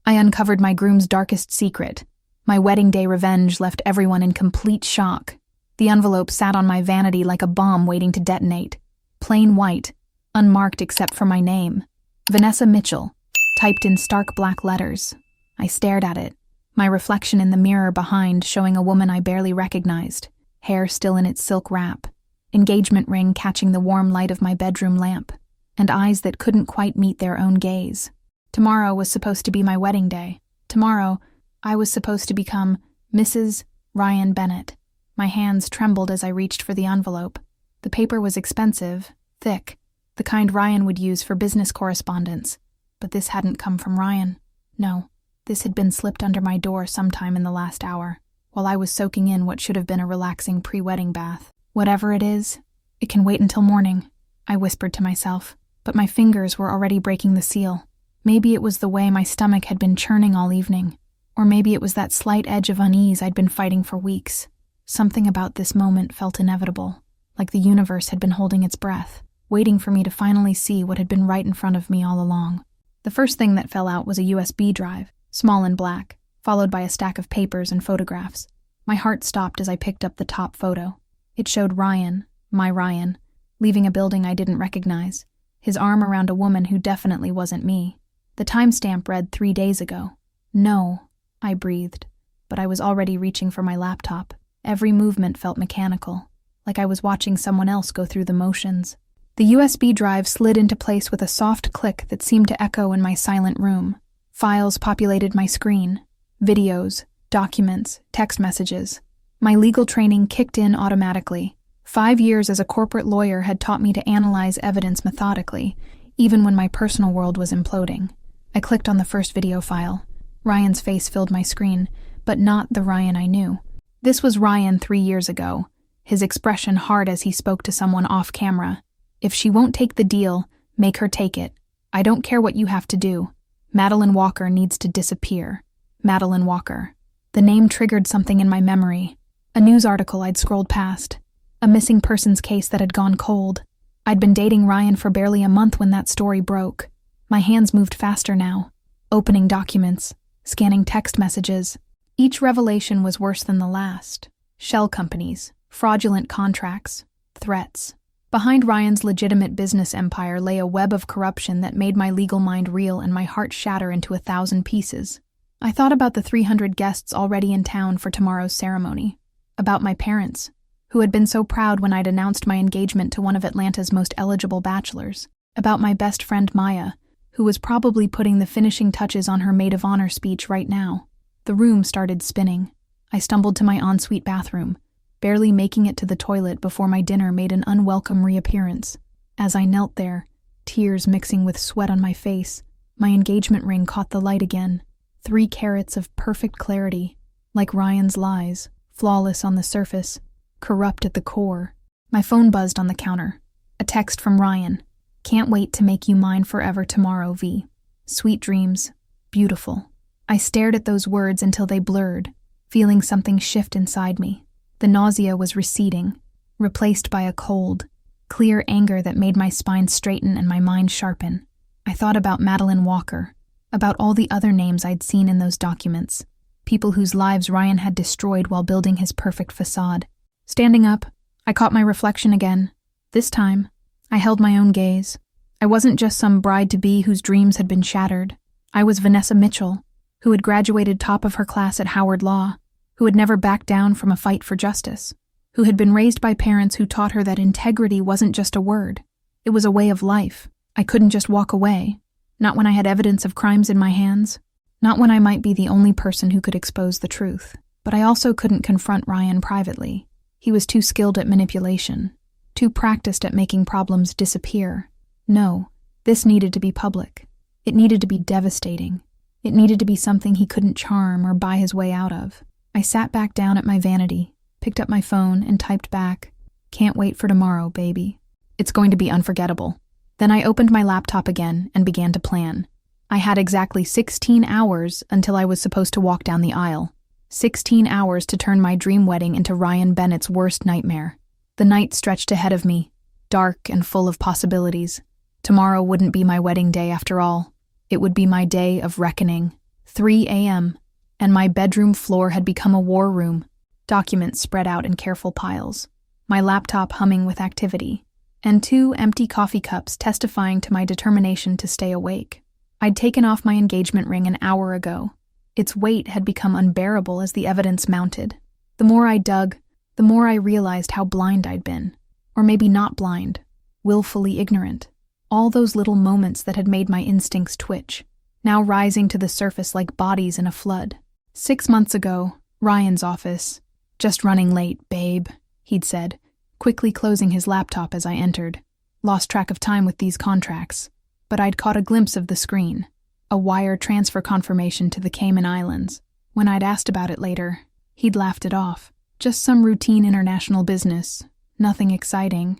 I uncovered my groom's darkest secret. My wedding day revenge left everyone in complete shock. The envelope sat on my vanity like a bomb waiting to detonate. Plain white, unmarked except for my name. Vanessa Mitchell, typed in stark black letters. I stared at it, my reflection in the mirror behind showing a woman I barely recognized, hair still in its silk wrap, engagement ring catching the warm light of my bedroom lamp, and eyes that couldn't quite meet their own gaze. Tomorrow was supposed to be my wedding day. Tomorrow, I was supposed to become Mrs. Ryan Bennett. My hands trembled as I reached for the envelope. The paper was expensive, thick, the kind Ryan would use for business correspondence. But this hadn't come from Ryan. No, this had been slipped under my door sometime in the last hour, while I was soaking in what should have been a relaxing pre-wedding bath. Whatever it is, it can wait until morning, I whispered to myself, but my fingers were already breaking the seal. Maybe it was the way my stomach had been churning all evening, or maybe it was that slight edge of unease I'd been fighting for weeks. Something about this moment felt inevitable, like the universe had been holding its breath, waiting for me to finally see what had been right in front of me all along. The first thing that fell out was a USB drive, small and black, followed by a stack of papers and photographs. My heart stopped as I picked up the top photo. It showed Ryan, my Ryan, leaving a building I didn't recognize, his arm around a woman who definitely wasn't me. The timestamp read 3 days ago. No, I breathed, but I was already reaching for my laptop. Every movement felt mechanical, like I was watching someone else go through the motions. The USB drive slid into place with a soft click that seemed to echo in my silent room. Files populated my screen. Videos, documents, text messages. My legal training kicked in automatically. 5 years as a corporate lawyer had taught me to analyze evidence methodically, even when my personal world was imploding. I clicked on the first video file. Ryan's face filled my screen, but not the Ryan I knew. This was Ryan 3 years ago, his expression hard as he spoke to someone off camera. If she won't take the deal, make her take it. I don't care what you have to do. Madeline Walker needs to disappear. Madeline Walker. The name triggered something in my memory. A news article I'd scrolled past. A missing persons case that had gone cold. I'd been dating Ryan for barely a month when that story broke. My hands moved faster now, opening documents, scanning text messages. Each revelation was worse than the last. Shell companies, fraudulent contracts, threats. Behind Ryan's legitimate business empire lay a web of corruption that made my legal mind reel and my heart shatter into 1,000 pieces. I thought about the 300 guests already in town for tomorrow's ceremony. About my parents, who had been so proud when I'd announced my engagement to one of Atlanta's most eligible bachelors. About my best friend Maya, who was probably putting the finishing touches on her maid of honor speech right now. The room started spinning. I stumbled to my ensuite bathroom, barely making it to the toilet before my dinner made an unwelcome reappearance. As I knelt there, tears mixing with sweat on my face, my engagement ring caught the light again. 3 carats of perfect clarity, like Ryan's lies, flawless on the surface, corrupt at the core. My phone buzzed on the counter. A text from Ryan. Can't wait to make you mine forever tomorrow, V. Sweet dreams. Beautiful. I stared at those words until they blurred, feeling something shift inside me. The nausea was receding, replaced by a cold, clear anger that made my spine straighten and my mind sharpen. I thought about Madeline Walker, about all the other names I'd seen in those documents, people whose lives Ryan had destroyed while building his perfect facade. Standing up, I caught my reflection again. This time, I held my own gaze. I wasn't just some bride-to-be whose dreams had been shattered. I was Vanessa Mitchell, who had graduated top of her class at Howard Law, who had never backed down from a fight for justice, who had been raised by parents who taught her that integrity wasn't just a word. It was a way of life. I couldn't just walk away, not when I had evidence of crimes in my hands, not when I might be the only person who could expose the truth. But I also couldn't confront Ryan privately. He was too skilled at manipulation, too practiced at making problems disappear. No, this needed to be public. It needed to be devastating. It needed to be something he couldn't charm or buy his way out of. I sat back down at my vanity, picked up my phone, and typed back, "Can't wait for tomorrow, baby. It's going to be unforgettable." Then I opened my laptop again and began to plan. I had exactly 16 hours until I was supposed to walk down the aisle. 16 hours to turn my dream wedding into Ryan Bennett's worst nightmare. The night stretched ahead of me, dark and full of possibilities. Tomorrow wouldn't be my wedding day after all. It would be my day of reckoning. 3 a.m., and my bedroom floor had become a war room, documents spread out in careful piles, my laptop humming with activity, and 2 empty coffee cups testifying to my determination to stay awake. I'd taken off my engagement ring an hour ago. Its weight had become unbearable as the evidence mounted. The more I dug, the more I realized how blind I'd been. Or maybe not blind, willfully ignorant. All those little moments that had made my instincts twitch, now rising to the surface like bodies in a flood. 6 months ago, Ryan's office. "Just running late, babe," he'd said, quickly closing his laptop as I entered. Lost track of time with these contracts, but I'd caught a glimpse of the screen, a wire transfer confirmation to the Cayman Islands. When I'd asked about it later, he'd laughed it off. Just some routine international business. Nothing exciting.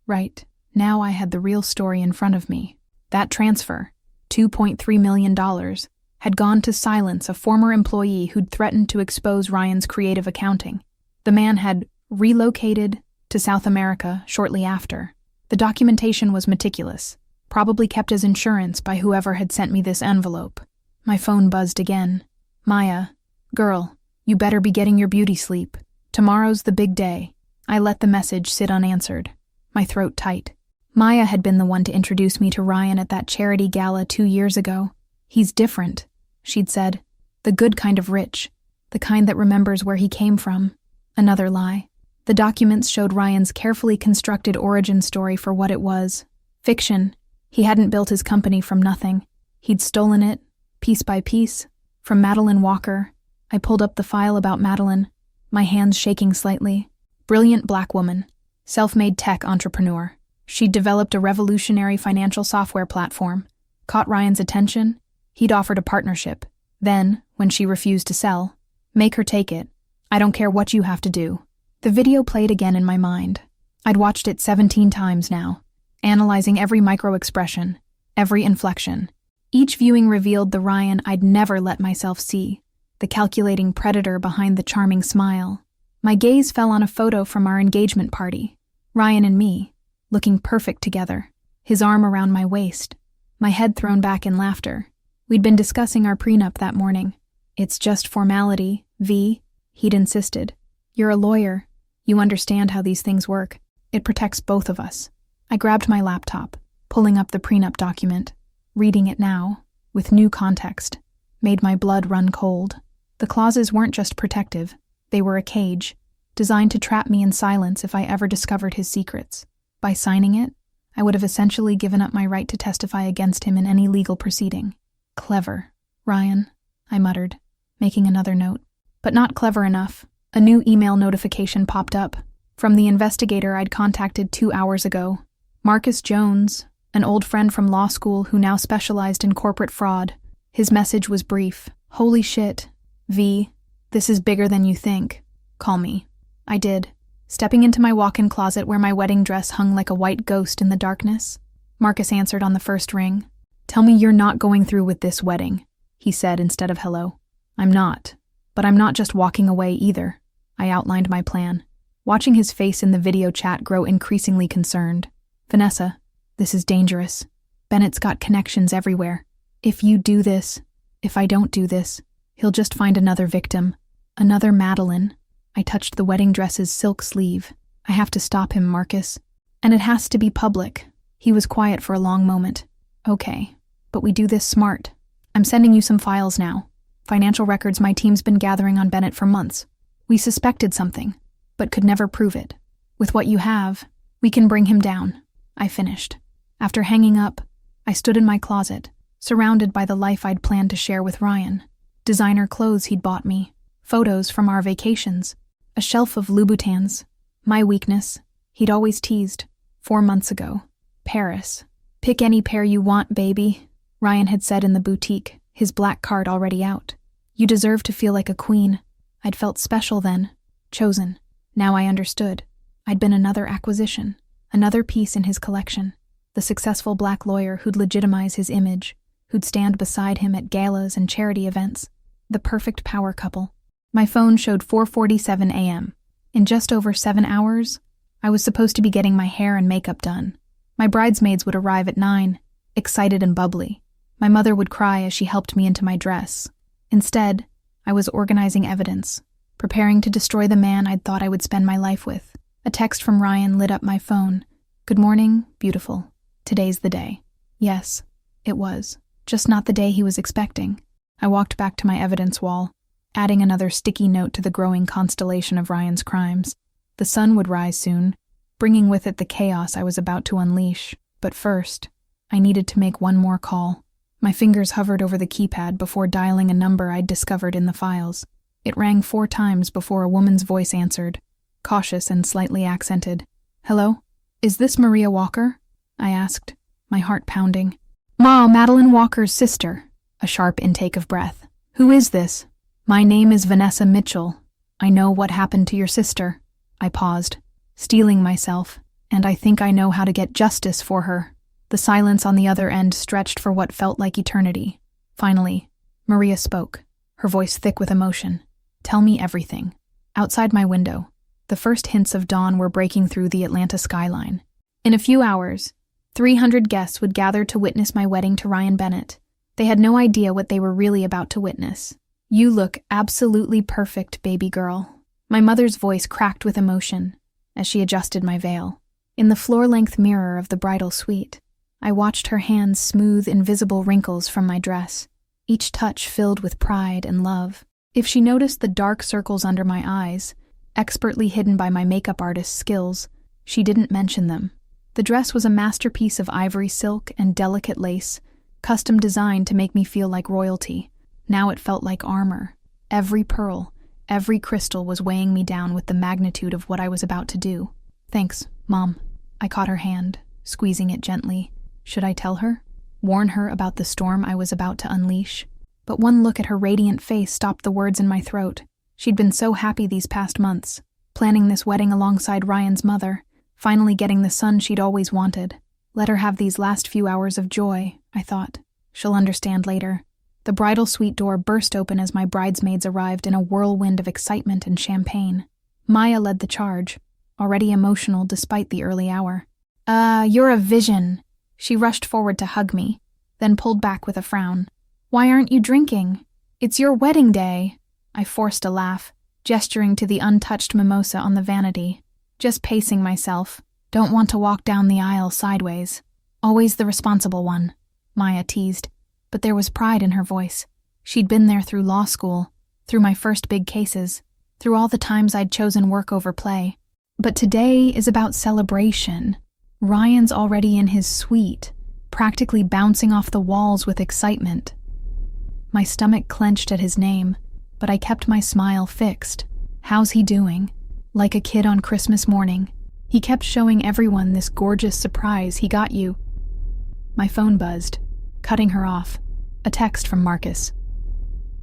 Right, now I had the real story in front of me. That transfer, $2.3 million, had gone to silence a former employee who'd threatened to expose Ryan's creative accounting. The man had relocated to South America shortly after. The documentation was meticulous, probably kept as insurance by whoever had sent me this envelope. My phone buzzed again. "Maya, girl, you better be getting your beauty sleep. Tomorrow's the big day." I let the message sit unanswered, my throat tight. Maya had been the one to introduce me to Ryan at that charity gala 2 years ago. "He's different," she'd said. "The good kind of rich, the kind that remembers where he came from." Another lie. The documents showed Ryan's carefully constructed origin story for what it was. Fiction. He hadn't built his company from nothing. He'd stolen it, piece by piece, from Madeline Walker. I pulled up the file about Madeline, my hands shaking slightly. Brilliant black woman, self-made tech entrepreneur. She'd developed a revolutionary financial software platform. Caught Ryan's attention. He'd offered a partnership. Then, when she refused to sell, "Make her take it. I don't care what you have to do." The video played again in my mind. I'd watched it 17 times now, analyzing every micro-expression, every inflection. Each viewing revealed the Ryan I'd never let myself see, the calculating predator behind the charming smile. My gaze fell on a photo from our engagement party. Ryan and me, looking perfect together, his arm around my waist, my head thrown back in laughter. We'd been discussing our prenup that morning. "It's just formality, V," he'd insisted. "You're a lawyer. You understand how these things work. It protects both of us." I grabbed my laptop, pulling up the prenup document. Reading it now, with new context, made my blood run cold. The clauses weren't just protective. They were a cage, designed to trap me in silence if I ever discovered his secrets. By signing it, I would have essentially given up my right to testify against him in any legal proceeding. "Clever, Ryan," I muttered, making another note. But not clever enough. A new email notification popped up, from the investigator I'd contacted 2 hours ago. Marcus Jones, an old friend from law school who now specialized in corporate fraud. His message was brief. "Holy shit, V, this is bigger than you think. Call me." I did, stepping into my walk-in closet where my wedding dress hung like a white ghost in the darkness. Marcus answered on the first ring. "Tell me you're not going through with this wedding," he said instead of hello. "I'm not. But I'm not just walking away either." I outlined my plan, watching his face in the video chat grow increasingly concerned. "Vanessa, this is dangerous. Bennett's got connections everywhere. If you do this, if I don't do this, he'll just find another victim. Another Madeline." I touched the wedding dress's silk sleeve. "I have to stop him, Marcus. And it has to be public." He was quiet for a long moment. "Okay, but we do this smart. I'm sending you some files now. Financial records my team's been gathering on Bennett for months. We suspected something, but could never prove it. With what you have, we can bring him down." I finished. After hanging up, I stood in my closet, surrounded by the life I'd planned to share with Ryan. Designer clothes he'd bought me, photos from our vacations, a shelf of Louboutins. My weakness, he'd always teased, 4 months ago. Paris. "Pick any pair you want, baby," Ryan had said in the boutique, his black card already out. "You deserve to feel like a queen." I'd felt special then, chosen. Now I understood. I'd been another acquisition, another piece in his collection. The successful black lawyer who'd legitimize his image, who'd stand beside him at galas and charity events. The perfect power couple. My phone showed 4:47 a.m. In just over 7 hours, I was supposed to be getting my hair and makeup done. My bridesmaids would arrive at 9, excited and bubbly. My mother would cry as she helped me into my dress. Instead, I was organizing evidence, preparing to destroy the man I'd thought I would spend my life with. A text from Ryan lit up my phone. "Good morning, beautiful. Today's the day." Yes, it was. Just not the day he was expecting. I walked back to my evidence wall, adding another sticky note to the growing constellation of Ryan's crimes. The sun would rise soon, bringing with it the chaos I was about to unleash. But first, I needed to make one more call. My fingers hovered over the keypad before dialing a number I'd discovered in the files. It rang 4 times before a woman's voice answered, cautious and slightly accented. "Hello? Is this Maria Walker?" I asked, my heart pounding. "Ma, Madeline Walker's sister." A sharp intake of breath. "Who is this?" "My name is Vanessa Mitchell. I know what happened to your sister." I paused, steeling myself, and I think I know how to get justice for her. The silence on the other end stretched for what felt like eternity. Finally, Maria spoke, her voice thick with emotion. "Tell me everything." Outside my window, the first hints of dawn were breaking through the Atlanta skyline. In a few hours, 300 guests would gather to witness my wedding to Ryan Bennett. They had no idea what they were really about to witness. "You look absolutely perfect, baby girl." My mother's voice cracked with emotion as she adjusted my veil. In the floor-length mirror of the bridal suite, I watched her hands smooth invisible wrinkles from my dress, each touch filled with pride and love. If she noticed the dark circles under my eyes, expertly hidden by my makeup artist's skills, she didn't mention them. The dress was a masterpiece of ivory silk and delicate lace, custom designed to make me feel like royalty. Now it felt like armor. Every pearl, every crystal was weighing me down with the magnitude of what I was about to do. "Thanks, Mom." I caught her hand, squeezing it gently. Should I tell her? Warn her about the storm I was about to unleash? But one look at her radiant face stopped the words in my throat. She'd been so happy these past months, planning this wedding alongside Ryan's mother, finally getting the son she'd always wanted. Let her have these last few hours of joy, I thought. She'll understand later. The bridal suite door burst open as my bridesmaids arrived in a whirlwind of excitement and champagne. Maya led the charge, already emotional despite the early hour. You're a vision." She rushed forward to hug me, then pulled back with a frown. "Why aren't you drinking? It's your wedding day." I forced a laugh, gesturing to the untouched mimosa on the vanity. "Just pacing myself. Don't want to walk down the aisle sideways." "Always the responsible one," Maya teased, but there was pride in her voice. She'd been there through law school, through my first big cases, through all the times I'd chosen work over play. But today is about celebration. Ryan's already in his suite, practically bouncing off the walls with excitement. My stomach clenched at his name, but I kept my smile fixed. How's he doing? Like a kid on Christmas morning. He kept showing everyone this gorgeous surprise he got you. My phone buzzed, cutting her off. A text from Marcus.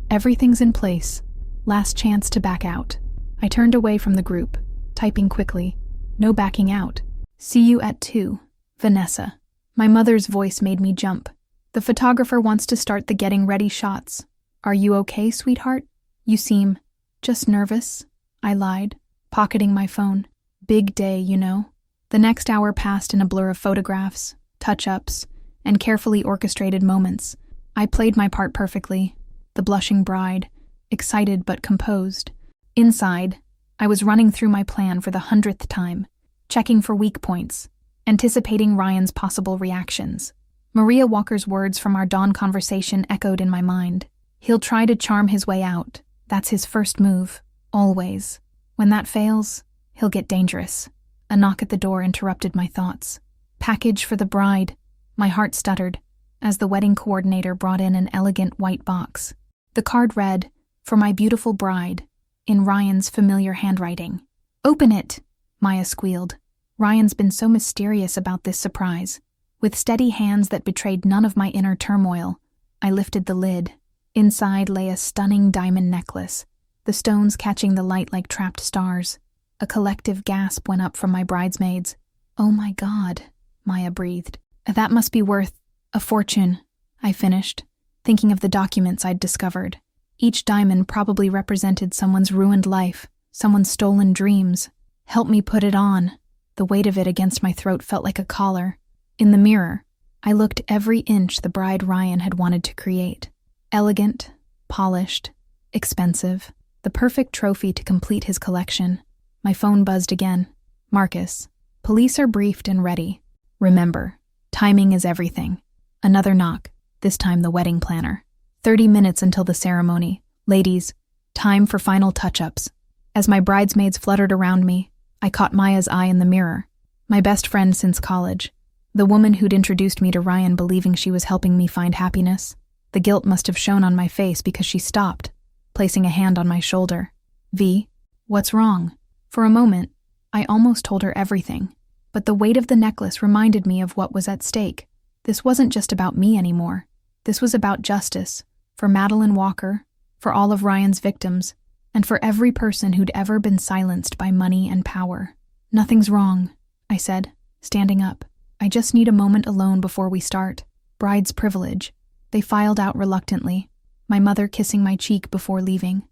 "Everything's in place. Last chance to back out." I turned away from the group, typing quickly. "No backing out. See you at 2, Vanessa." My mother's voice made me jump. "The photographer wants to start the getting ready shots. Are you okay, sweetheart? You seem just nervous." I lied, pocketing my phone. Big day, you know. The next hour passed in a blur of photographs, touch-ups, and carefully orchestrated moments. I played my part perfectly, the blushing bride, excited but composed. Inside, I was running through my plan for the 100th time, checking for weak points, anticipating Ryan's possible reactions. Maria Walker's words from our dawn conversation echoed in my mind. He'll try to charm his way out. That's his first move, always. When that fails, he'll get dangerous. A knock at the door interrupted my thoughts. "Package for the bride," my heart stuttered, as the wedding coordinator brought in an elegant white box. The card read, "For my beautiful bride," in Ryan's familiar handwriting. "Open it," Maya squealed. Ryan's been so mysterious about this surprise. With steady hands that betrayed none of my inner turmoil, I lifted the lid. Inside lay a stunning diamond necklace, the stones catching the light like trapped stars. A collective gasp went up from my bridesmaids. "Oh my God," Maya breathed. "That must be worth a fortune," I finished, thinking of the documents I'd discovered. Each diamond probably represented someone's ruined life, someone's stolen dreams. "Help me put it on." The weight of it against my throat felt like a collar. In the mirror, I looked every inch the bride Ryan had wanted to create. Elegant, polished, expensive, the perfect trophy to complete his collection. My phone buzzed again. Marcus. Police are briefed and ready. Remember, timing is everything. Another knock, this time the wedding planner. 30 minutes until the ceremony. Ladies, time for final touch-ups. As my bridesmaids fluttered around me, I caught Maya's eye in the mirror. My best friend since college. The woman who'd introduced me to Ryan believing she was helping me find happiness. The guilt must have shown on my face because she stopped, placing a hand on my shoulder. V, what's wrong? For a moment, I almost told her everything, but the weight of the necklace reminded me of what was at stake. This wasn't just about me anymore. This was about justice, for Madeline Walker, for all of Ryan's victims, and for every person who'd ever been silenced by money and power. Nothing's wrong, I said, standing up. I just need a moment alone before we start. Bride's privilege. They filed out reluctantly, my mother kissing my cheek before leaving.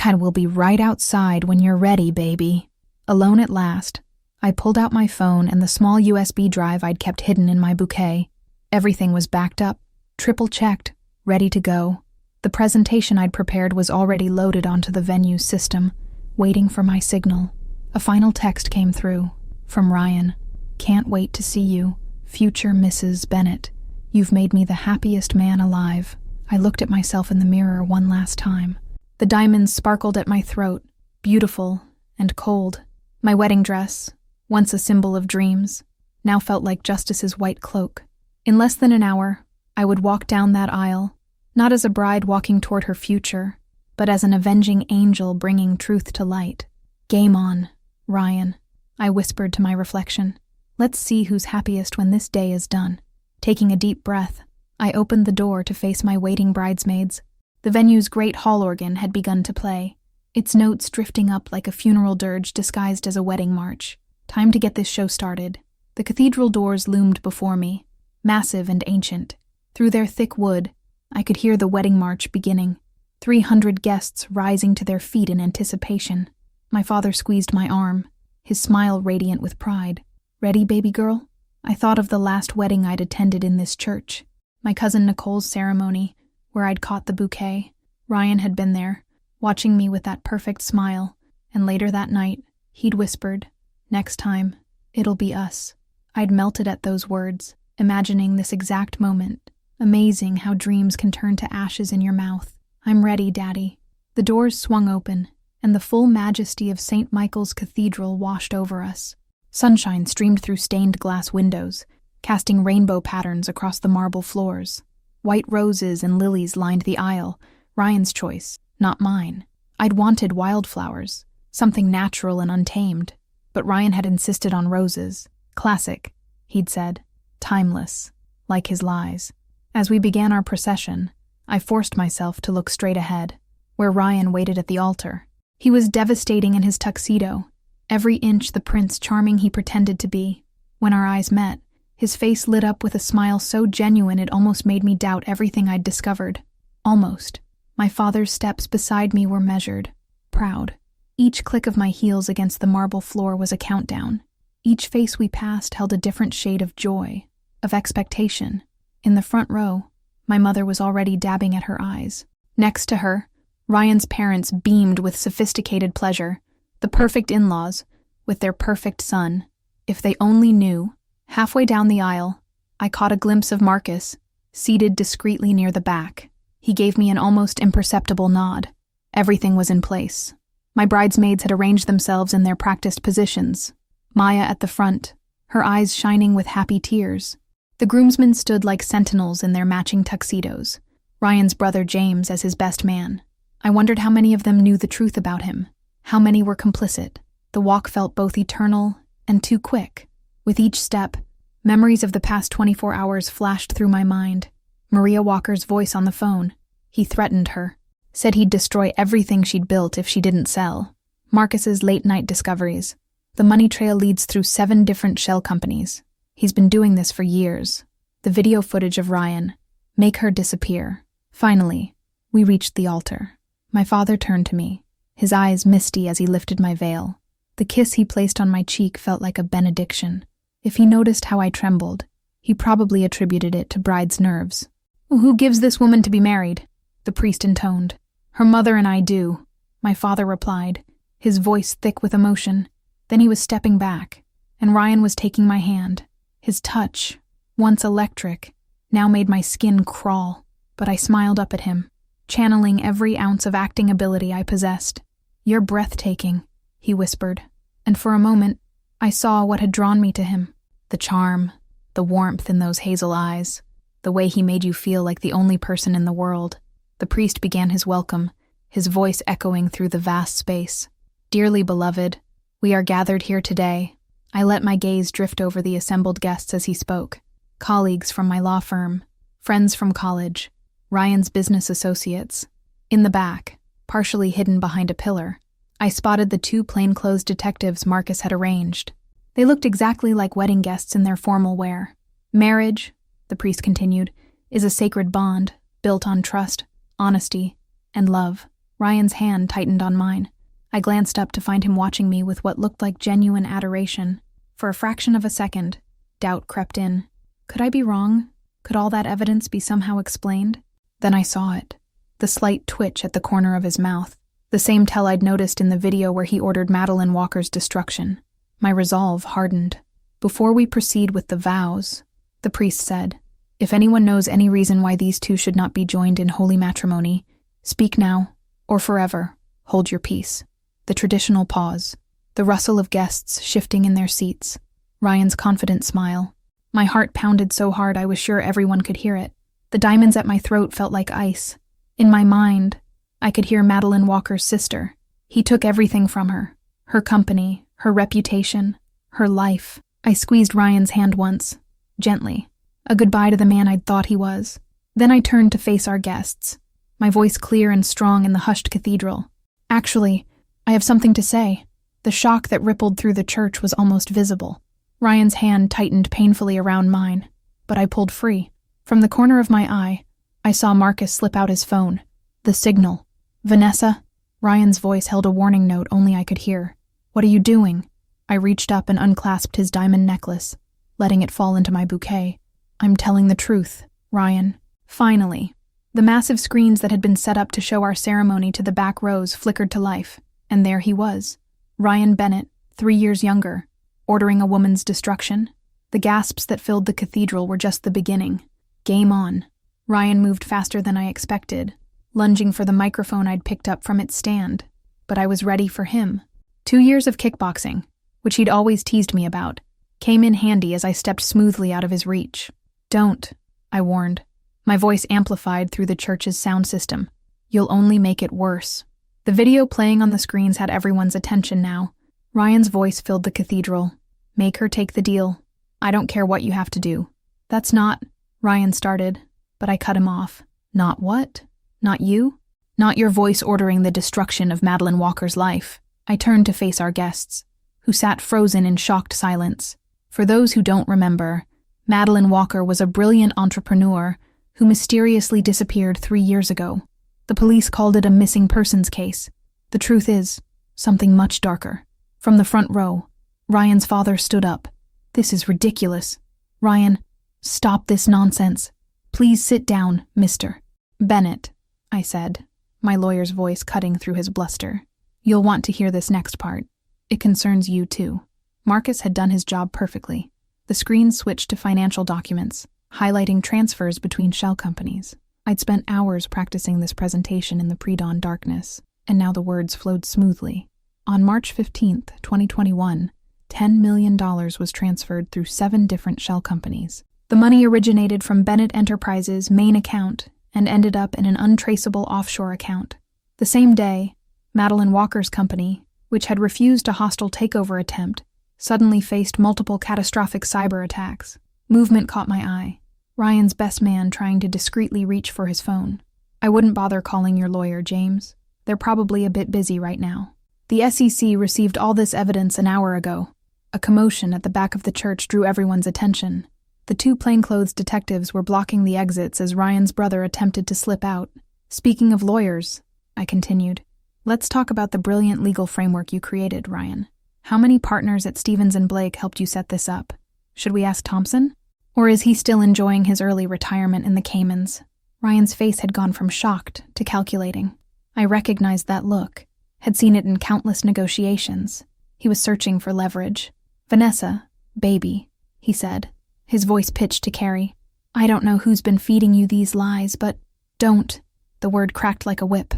We'll be right outside when you're ready, baby. Alone at last, I pulled out my phone and the small USB drive I'd kept hidden in my bouquet. Everything was backed up, triple-checked, ready to go. The presentation I'd prepared was already loaded onto the venue's system, waiting for my signal. A final text came through, from Ryan. Can't wait to see you, future Mrs. Bennett. You've made me the happiest man alive. I looked at myself in the mirror one last time. The diamonds sparkled at my throat, beautiful and cold. My wedding dress, once a symbol of dreams, now felt like Justice's white cloak. In less than an hour, I would walk down that aisle, not as a bride walking toward her future, but as an avenging angel bringing truth to light. Game on, Ryan, I whispered to my reflection. Let's see who's happiest when this day is done. Taking a deep breath, I opened the door to face my waiting bridesmaids. The venue's great hall organ had begun to play, its notes drifting up like a funeral dirge disguised as a wedding march. Time to get this show started. The cathedral doors loomed before me, massive and ancient. Through their thick wood, I could hear the wedding march beginning, 300 guests rising to their feet in anticipation. My father squeezed my arm, his smile radiant with pride. Ready, baby girl? I thought of the last wedding I'd attended in this church, my cousin Nicole's ceremony, where I'd caught the bouquet. Ryan had been there, watching me with that perfect smile, and later that night, he'd whispered, "Next time, it'll be us." I'd melted at those words, imagining this exact moment. Amazing how dreams can turn to ashes in your mouth. I'm ready, Daddy. The doors swung open, and the full majesty of St. Michael's Cathedral washed over us. Sunshine streamed through stained glass windows, casting rainbow patterns across the marble floors. White roses and lilies lined the aisle, Ryan's choice, not mine. I'd wanted wildflowers, something natural and untamed, but Ryan had insisted on roses. Classic, he'd said, timeless, like his lies. As we began our procession, I forced myself to look straight ahead, where Ryan waited at the altar. He was devastating in his tuxedo, every inch the Prince Charming he pretended to be. When our eyes met, his face lit up with a smile so genuine it almost made me doubt everything I'd discovered. Almost. My father's steps beside me were measured, proud. Each click of my heels against the marble floor was a countdown. Each face we passed held a different shade of joy, of expectation. In the front row, my mother was already dabbing at her eyes. Next to her, Ryan's parents beamed with sophisticated pleasure. The perfect in-laws, with their perfect son. If they only knew. Halfway down the aisle, I caught a glimpse of Marcus, seated discreetly near the back. He gave me an almost imperceptible nod. Everything was in place. My bridesmaids had arranged themselves in their practiced positions. Maya at the front, her eyes shining with happy tears. The groomsmen stood like sentinels in their matching tuxedos, Ryan's brother James as his best man. I wondered how many of them knew the truth about him, how many were complicit. The walk felt both eternal and too quick. With each step, memories of the past 24 hours flashed through my mind. Maria Walker's voice on the phone. He threatened her, said he'd destroy everything she'd built if she didn't sell. Marcus's late-night discoveries. The money trail leads through 7 different shell companies. He's been doing this for years. The video footage of Ryan. Make her disappear. Finally, we reached the altar. My father turned to me, his eyes misty as he lifted my veil. The kiss he placed on my cheek felt like a benediction. If he noticed how I trembled, He probably attributed it to bride's nerves. "Who gives this woman to be married?" the priest intoned. "Her mother and I do," my father replied, his voice thick with emotion. Then he was stepping back, and Ryan was taking my hand. His touch, once electric, now made my skin crawl, but I smiled up at him, channeling every ounce of acting ability I possessed. "You're breathtaking," he whispered, and for a moment, I saw what had drawn me to him. The charm, the warmth in those hazel eyes, the way he made you feel like the only person in the world. The priest began his welcome, his voice echoing through the vast space. "Dearly beloved, we are gathered here today." I let my gaze drift over the assembled guests as he spoke. Colleagues from my law firm, friends from college, Ryan's business associates. In the back, partially hidden behind a pillar, I spotted the 2 plainclothes detectives Marcus had arranged. They looked exactly like wedding guests in their formal wear. "Marriage," the priest continued, "is a sacred bond, built on trust, honesty, and love." Ryan's hand tightened on mine. I glanced up to find him watching me with what looked like genuine adoration. For a fraction of a second, doubt crept in. Could I be wrong? Could all that evidence be somehow explained? Then I saw it. The slight twitch at the corner of his mouth. The same tell I'd noticed in the video where he ordered Madeline Walker's destruction. My resolve hardened. "Before we proceed with the vows," the priest said, "if anyone knows any reason why these 2 should not be joined in holy matrimony, speak now, or forever. Hold your peace." The traditional pause. The rustle of guests shifting in their seats. Ryan's confident smile. My heart pounded so hard I was sure everyone could hear it. The diamonds at my throat felt like ice. In my mind, I could hear Madeline Walker's sister. He took everything from her. Her company, her reputation, her life. I squeezed Ryan's hand once, gently. A goodbye to the man I'd thought he was. Then I turned to face our guests, my voice clear and strong in the hushed cathedral. "Actually, I have something to say." The shock that rippled through the church was almost visible. Ryan's hand tightened painfully around mine, but I pulled free. From the corner of my eye, I saw Marcus slip out his phone. The signal. "Vanessa?" Ryan's voice held a warning note only I could hear. "What are you doing?" I reached up and unclasped his diamond necklace, letting it fall into my bouquet. "I'm telling the truth, Ryan." Finally, the massive screens that had been set up to show our ceremony to the back rows flickered to life, and there he was. Ryan Bennett, 3 years younger, ordering a woman's destruction. The gasps that filled the cathedral were just the beginning. Game on. Ryan moved faster than I expected, lunging for the microphone I'd picked up from its stand. But I was ready for him. 2 years of kickboxing, which he'd always teased me about, came in handy as I stepped smoothly out of his reach. "Don't," I warned, my voice amplified through the church's sound system. "You'll only make it worse." The video playing on the screens had everyone's attention now. Ryan's voice filled the cathedral. "Make her take the deal. I don't care what you have to do." "That's not," Ryan started, but I cut him off. "Not what? Not you? Not your voice ordering the destruction of Madeline Walker's life." I turned to face our guests, who sat frozen in shocked silence. For those who don't remember, Madeline Walker was a brilliant entrepreneur who mysteriously disappeared 3 years ago. The police called it a missing persons case. The truth is, something much darker. From the front row, Ryan's father stood up. "This is ridiculous. Ryan, stop this nonsense. Please sit down, Mr. Bennett," I said, my lawyer's voice cutting through his bluster. "You'll want to hear this next part. It concerns you too." Marcus had done his job perfectly. The screen switched to financial documents, highlighting transfers between shell companies. I'd spent hours practicing this presentation in the pre-dawn darkness, and now the words flowed smoothly. On March 15th, 2021, $10 million was transferred through 7 different shell companies. The money originated from Bennett Enterprises' main account and ended up in an untraceable offshore account. The same day, Madeline Walker's company, which had refused a hostile takeover attempt, suddenly faced multiple catastrophic cyber attacks. Movement caught my eye. Ryan's best man trying to discreetly reach for his phone. "I wouldn't bother calling your lawyer, James. They're probably a bit busy right now." The SEC received all this evidence an hour ago. A commotion at the back of the church drew everyone's attention. The 2 plainclothes detectives were blocking the exits as Ryan's brother attempted to slip out. "Speaking of lawyers," I continued, "let's talk about the brilliant legal framework you created, Ryan. How many partners at Stevens & Blake helped you set this up? Should we ask Thompson?" Or is he still enjoying his early retirement in the Caymans? Ryan's face had gone from shocked to calculating. I recognized that look, had seen it in countless negotiations. He was searching for leverage. "Vanessa, baby," he said, his voice pitched to Carrie. "I don't know who's been feeding you these lies, but don't," the word cracked like a whip,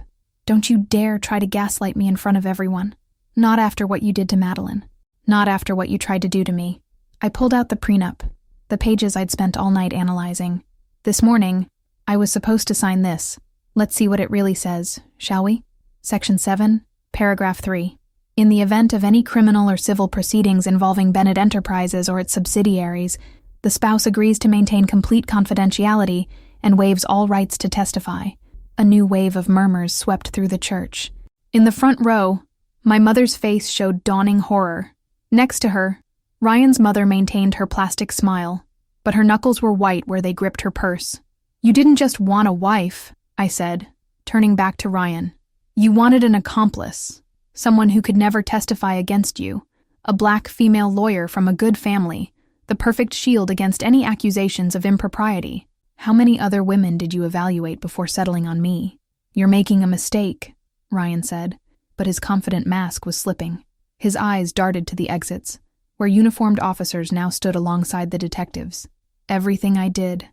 "don't you dare try to gaslight me in front of everyone. Not after what you did to Madeline. Not after what you tried to do to me." I pulled out the prenup, the pages I'd spent all night analyzing. "This morning, I was supposed to sign this. Let's see what it really says, shall we? Section 7, paragraph 3. In the event of any criminal or civil proceedings involving Bennett Enterprises or its subsidiaries, the spouse agrees to maintain complete confidentiality and waives all rights to testify." A new wave of murmurs swept through the church. In the front row, my mother's face showed dawning horror. Next to her, Ryan's mother maintained her plastic smile, but her knuckles were white where they gripped her purse. "You didn't just want a wife," I said, turning back to Ryan. "You wanted an accomplice, someone who could never testify against you, a black female lawyer from a good family, the perfect shield against any accusations of impropriety. How many other women did you evaluate before settling on me?" "You're making a mistake," Ryan said, but his confident mask was slipping. His eyes darted to the exits, where uniformed officers now stood alongside the detectives. "Everything I did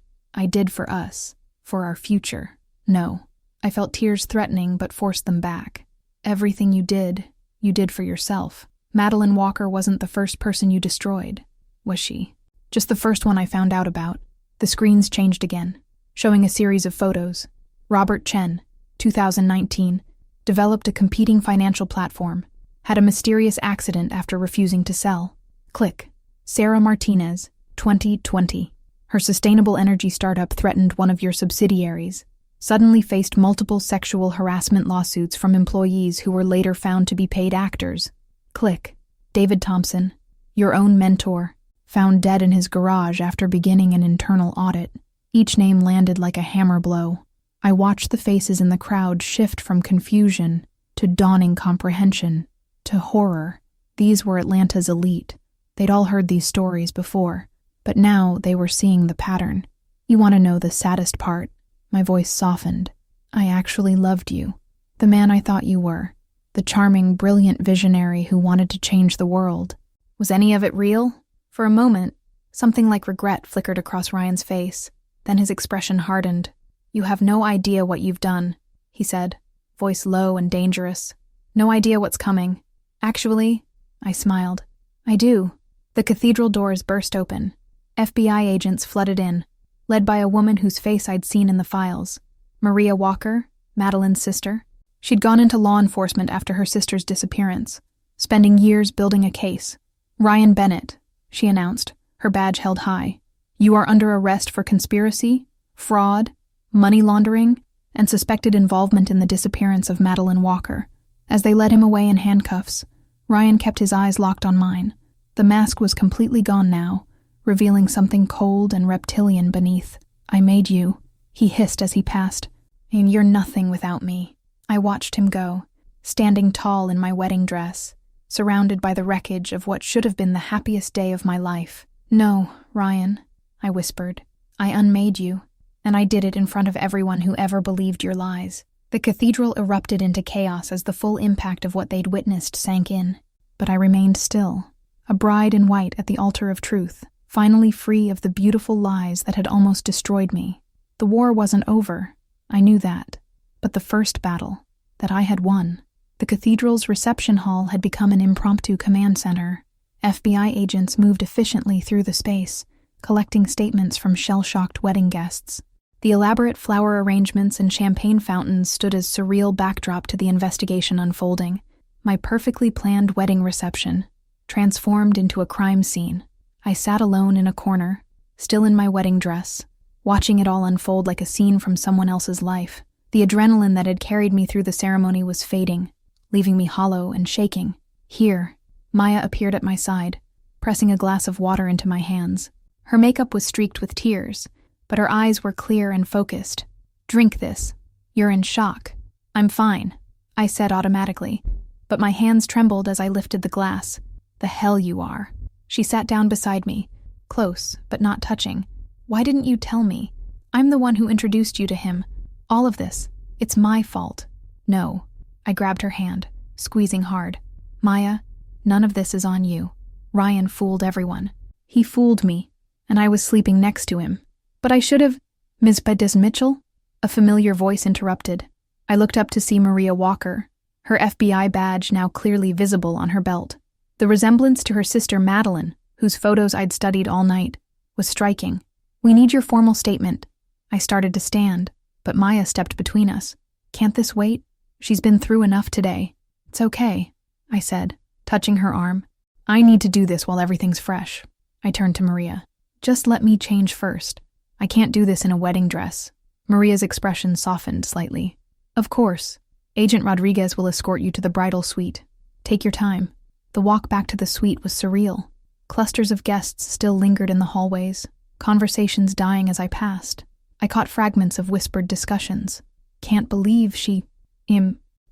for us, for our future." No, I felt tears threatening but forced them back. "Everything you did for yourself. Madeline Walker wasn't the first person you destroyed, was she? Just the first one I found out about." The screens changed again, showing a series of photos. Robert Chen, 2019, developed a competing financial platform, had a mysterious accident after refusing to sell. Click. Sarah Martinez, 2020. Her sustainable energy startup threatened one of your subsidiaries. Suddenly faced multiple sexual harassment lawsuits from employees who were later found to be paid actors. Click. David Thompson, your own mentor, found dead in his garage after beginning an internal audit. Each name landed like a hammer blow. I watched the faces in the crowd shift from confusion to dawning comprehension to horror. These were Atlanta's elite. They'd all heard these stories before, but now they were seeing the pattern. "You want to know the saddest part?" My voice softened. "I actually loved you. The man I thought you were. The charming, brilliant visionary who wanted to change the world. Was any of it real?" For a moment, something like regret flickered across Ryan's face. Then his expression hardened. "You have no idea what you've done," he said, voice low and dangerous. "No idea what's coming." "Actually," I smiled, "I do." The cathedral doors burst open. FBI agents flooded in, led by a woman whose face I'd seen in the files. Maria Walker, Madeline's sister. She'd gone into law enforcement after her sister's disappearance, spending years building a case. "Ryan Bennett," she announced, her badge held high. "You are under arrest for conspiracy, fraud, money laundering, and suspected involvement in the disappearance of Madeline Walker." As they led him away in handcuffs, Ryan kept his eyes locked on mine. The mask was completely gone now, revealing something cold and reptilian beneath. "I made you," he hissed as he passed, "and you're nothing without me." I watched him go, standing tall in my wedding dress, surrounded by the wreckage of what should have been the happiest day of my life. "No, Ryan," I whispered. "I unmade you, and I did it in front of everyone who ever believed your lies." The cathedral erupted into chaos as the full impact of what they'd witnessed sank in. But I remained still, a bride in white at the altar of truth, finally free of the beautiful lies that had almost destroyed me. The war wasn't over, I knew that, but the first battle, that I had won. The cathedral's reception hall had become an impromptu command center. FBI agents moved efficiently through the space, collecting statements from shell-shocked wedding guests. The elaborate flower arrangements and champagne fountains stood as surreal backdrop to the investigation unfolding. My perfectly planned wedding reception, transformed into a crime scene. I sat alone in a corner, still in my wedding dress, watching it all unfold like a scene from someone else's life. The adrenaline that had carried me through the ceremony was fading, leaving me hollow and shaking. Here, Maya appeared at my side, pressing a glass of water into my hands. Her makeup was streaked with tears, but her eyes were clear and focused. "Drink this. You're in shock." "I'm fine," I said automatically, but my hands trembled as I lifted the glass. "The hell you are." She sat down beside me, close but not touching, Why didn't you tell me? I'm the one who introduced you to him. All of this, it's my fault. No. I grabbed her hand, squeezing hard. Maya, none of this is on you. Ryan fooled everyone. He fooled me, and I was sleeping next to him. But I should have— Ms. Pettis Mitchell? A familiar voice interrupted. I looked up to see Maria Walker, her FBI badge now clearly visible on her belt. The resemblance to her sister Madeline, whose photos I'd studied all night, was striking. We need your formal statement. I started to stand, but Maya stepped between us. Can't this wait? She's been through enough today. It's okay, I said, touching her arm. I need to do this while everything's fresh. I turned to Maria. Just let me change first. I can't do this in a wedding dress. Maria's expression softened slightly. Of course. Agent Rodriguez will escort you to the bridal suite. Take your time. The walk back to the suite was surreal. Clusters of guests still lingered in the hallways, conversations dying as I passed. I caught fragments of whispered discussions. Can't believe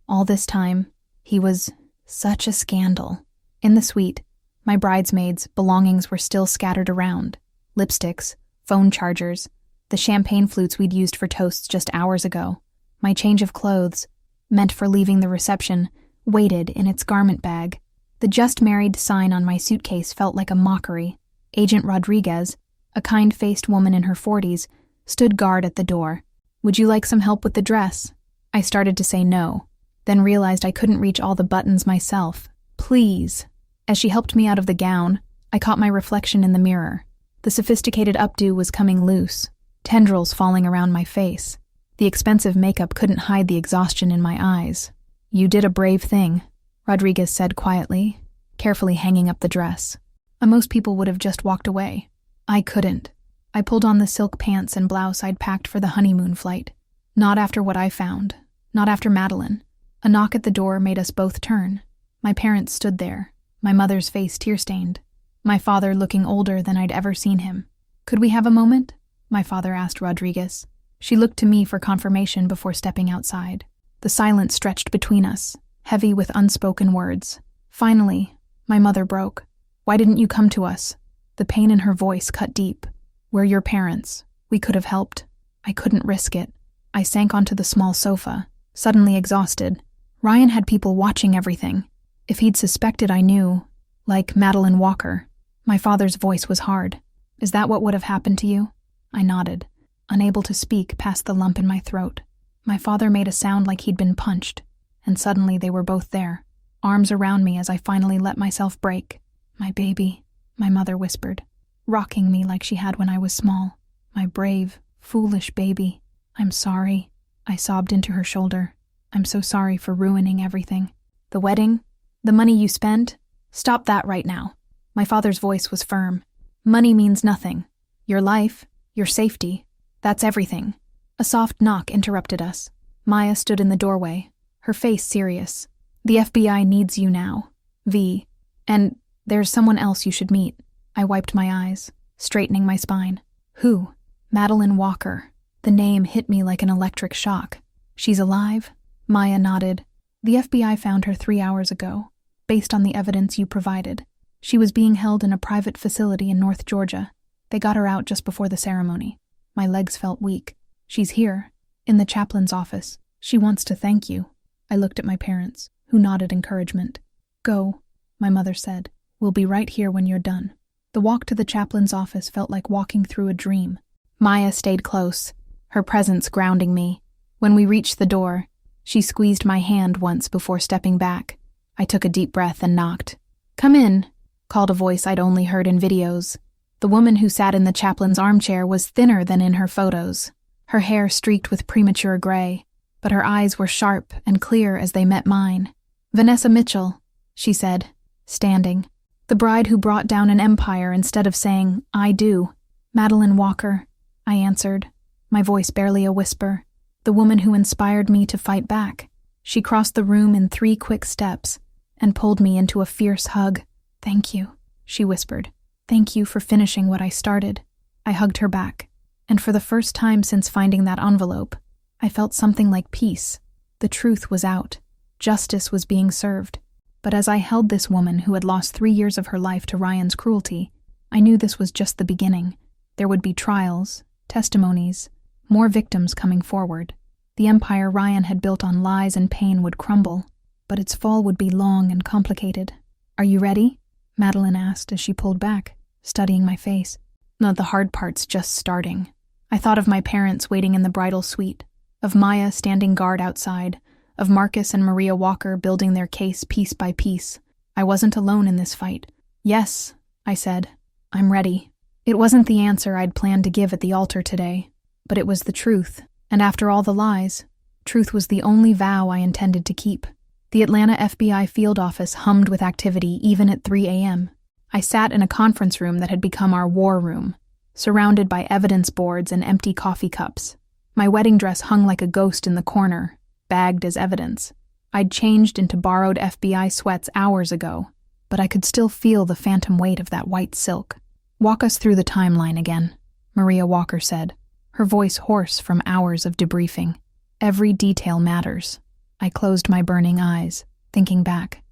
all this time, he was such a scandal. In the suite, my bridesmaids' belongings were still scattered around. Lipsticks, phone chargers, the champagne flutes we'd used for toasts just hours ago. My change of clothes, meant for leaving the reception, waited in its garment bag. The just married sign on my suitcase felt like a mockery. Agent Rodriguez, a kind-faced woman in her 40s, stood guard at the door. Would you like some help with the dress? I started to say no, then realized I couldn't reach all the buttons myself. Please. As she helped me out of the gown, I caught my reflection in the mirror. The sophisticated updo was coming loose, tendrils falling around my face. The expensive makeup couldn't hide the exhaustion in my eyes. You did a brave thing, Rodriguez said quietly, carefully hanging up the dress. Most people would have just walked away. I couldn't. I pulled on the silk pants and blouse I'd packed for the honeymoon flight. Not after what I found. Not after Madeline. A knock at the door made us both turn. My parents stood there, my mother's face tear-stained, my father looking older than I'd ever seen him. Could we have a moment? My father asked Rodriguez. She looked to me for confirmation before stepping outside. The silence stretched between us, heavy with unspoken words. Finally, my mother broke. Why didn't you come to us? The pain in her voice cut deep. We're your parents. We could have helped. I couldn't risk it. I sank onto the small sofa, suddenly exhausted. Ryan had people watching everything. If he'd suspected I knew, like Madeline Walker. My father's voice was hard. Is that what would have happened to you? I nodded, unable to speak past the lump in my throat. My father made a sound like he'd been punched, and suddenly they were both there, arms around me as I finally let myself break. My baby, my mother whispered, rocking me like she had when I was small. My brave, foolish baby. I'm sorry, I sobbed into her shoulder. I'm so sorry for ruining everything. The wedding? The money you spent? Stop that right now. My father's voice was firm. Money means nothing. Your life, your safety, that's everything. A soft knock interrupted us. Maya stood in the doorway, her face serious. The FBI needs you now. V. And there's someone else you should meet. I wiped my eyes, straightening my spine. Who? Madeline Walker. The name hit me like an electric shock. She's alive? Maya nodded. The FBI found her 3 hours ago, based on the evidence you provided. She was being held in a private facility in North Georgia. They got her out just before the ceremony. My legs felt weak. She's here, in the chaplain's office. She wants to thank you. I looked at my parents, who nodded encouragement. Go, my mother said. We'll be right here when you're done. The walk to the chaplain's office felt like walking through a dream. Maya stayed close, her presence grounding me. When we reached the door, she squeezed my hand once before stepping back. I took a deep breath and knocked. Come in, called a voice I'd only heard in videos. The woman who sat in the chaplain's armchair was thinner than in her photos, her hair streaked with premature gray, but her eyes were sharp and clear as they met mine. Vanessa Mitchell, she said, standing. The bride who brought down an empire instead of saying, I do. Madeline Walker, I answered, my voice barely a whisper. The woman who inspired me to fight back. She crossed the room in 3 quick steps and pulled me into a fierce hug. Thank you, she whispered. Thank you for finishing what I started. I hugged her back, and for the first time since finding that envelope, I felt something like peace. The truth was out. Justice was being served. But as I held this woman who had lost 3 years of her life to Ryan's cruelty, I knew this was just the beginning. There would be trials, testimonies, more victims coming forward. The empire Ryan had built on lies and pain would crumble, but its fall would be long and complicated. "Are you ready?" Madeline asked as she pulled back, studying my face. "No, the hard part's just starting." I thought of my parents waiting in the bridal suite, of Maya standing guard outside, of Marcus and Maria Walker building their case piece by piece. I wasn't alone in this fight. "Yes," I said, "I'm ready." It wasn't the answer I'd planned to give at the altar today, but it was the truth, and after all the lies, truth was the only vow I intended to keep. The Atlanta FBI field office hummed with activity even at 3 a.m. I sat in a conference room that had become our war room, surrounded by evidence boards and empty coffee cups. My wedding dress hung like a ghost in the corner, bagged as evidence. I'd changed into borrowed FBI sweats hours ago, but I could still feel the phantom weight of that white silk. "Walk us through the timeline again," Maria Walker said, her voice hoarse from hours of debriefing. "Every detail matters." I closed my burning eyes, thinking back.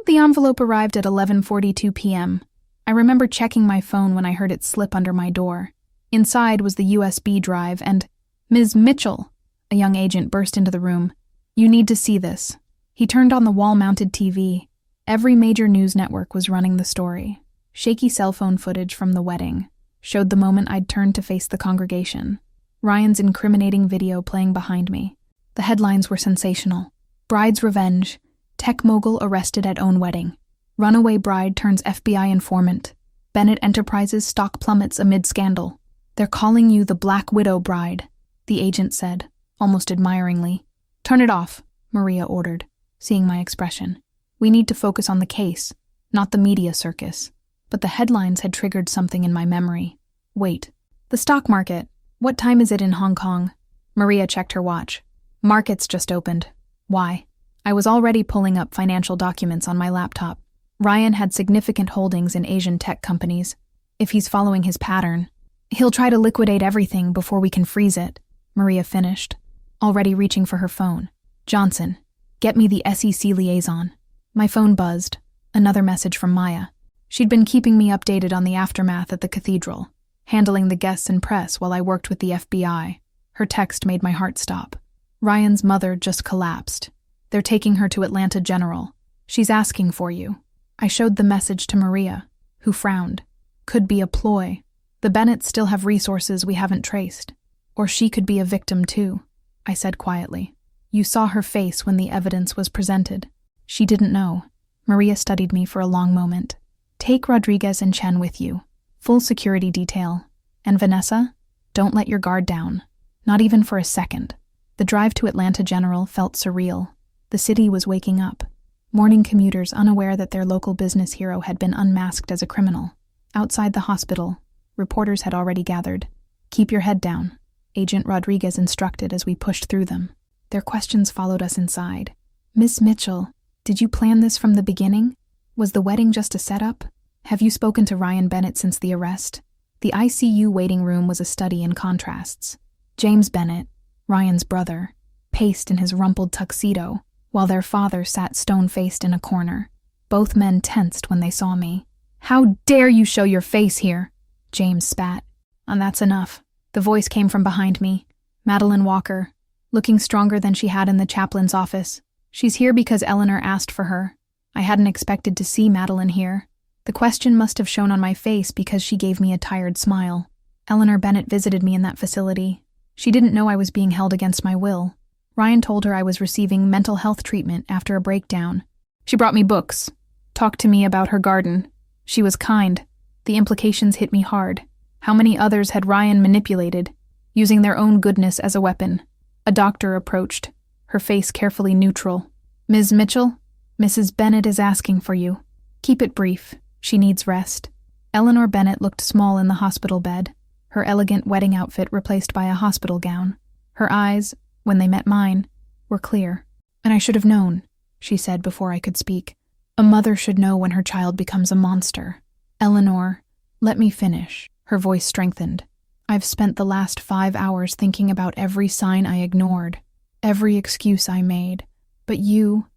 The envelope arrived at 11:42 p.m. I remember checking my phone when I heard it slip under my door. Inside was the USB drive and, "Ms. Mitchell," a young agent burst into the room. "You need to see this." He turned on the wall-mounted TV. Every major news network was running the story. Shaky cell phone footage from the wedding showed the moment I'd turned to face the congregation. Ryan's incriminating video playing behind me. The headlines were sensational. "Bride's Revenge. Tech mogul arrested at own wedding. Runaway bride turns FBI informant. Bennett Enterprises stock plummets amid scandal. They're calling you the Black Widow bride," the agent said, almost admiringly. "Turn it off," Maria ordered, seeing my expression. "We need to focus on the case, not the media circus." But the headlines had triggered something in my memory. "Wait. The stock market. What time is it in Hong Kong?" Maria checked her watch. "Market's just opened." "Why?" I was already pulling up financial documents on my laptop. Ryan had significant holdings in Asian tech companies. If he's following his pattern, he'll try to liquidate everything before we can freeze it, Maria finished, already reaching for her phone. "Johnson, get me the SEC liaison." My phone buzzed. Another message from Maya. She'd been keeping me updated on the aftermath at the cathedral, handling the guests and press while I worked with the FBI. Her text made my heart stop. "Ryan's mother just collapsed. They're taking her to Atlanta General. She's asking for you." I showed the message to Maria, who frowned. "Could be a ploy. The Bennetts still have resources we haven't traced. Or she could be a victim too," I said quietly. "You saw her face when the evidence was presented." She didn't know. Maria studied me for a long moment. "Take Rodriguez and Chen with you. Full security detail. And Vanessa, don't let your guard down. Not even for a second." The drive to Atlanta General felt surreal. The city was waking up. Morning commuters unaware that their local business hero had been unmasked as a criminal. Outside the hospital, reporters had already gathered. "Keep your head down," Agent Rodriguez instructed as we pushed through them. Their questions followed us inside. "Miss Mitchell, did you plan this from the beginning? Was the wedding just a setup? Have you spoken to Ryan Bennett since the arrest?" The ICU waiting room was a study in contrasts. James Bennett, Ryan's brother, paced in his rumpled tuxedo, while their father sat stone-faced in a corner. Both men tensed when they saw me. "How dare you show your face here?" James spat. "And that's enough." The voice came from behind me. Madeline Walker, looking stronger than she had in the chaplain's office. "She's here because Eleanor asked for her." I hadn't expected to see Madeline here. The question must have shown on my face because she gave me a tired smile. Eleanor Bennett visited me in that facility. She didn't know I was being held against my will. Ryan told her I was receiving mental health treatment after a breakdown. She brought me books, talked to me about her garden. She was kind. The implications hit me hard. How many others had Ryan manipulated, using their own goodness as a weapon? A doctor approached, her face carefully neutral. "Ms. Mitchell, Mrs. Bennett is asking for you. Keep it brief. She needs rest." Eleanor Bennett looked small in the hospital bed, her elegant wedding outfit replaced by a hospital gown. Her eyes, when they met mine, were clear. "And I should have known," she said before I could speak. "A mother should know when her child becomes a monster." "Eleanor, let me finish." Her voice strengthened. "I've spent the last 5 hours thinking about every sign I ignored, every excuse I made. But you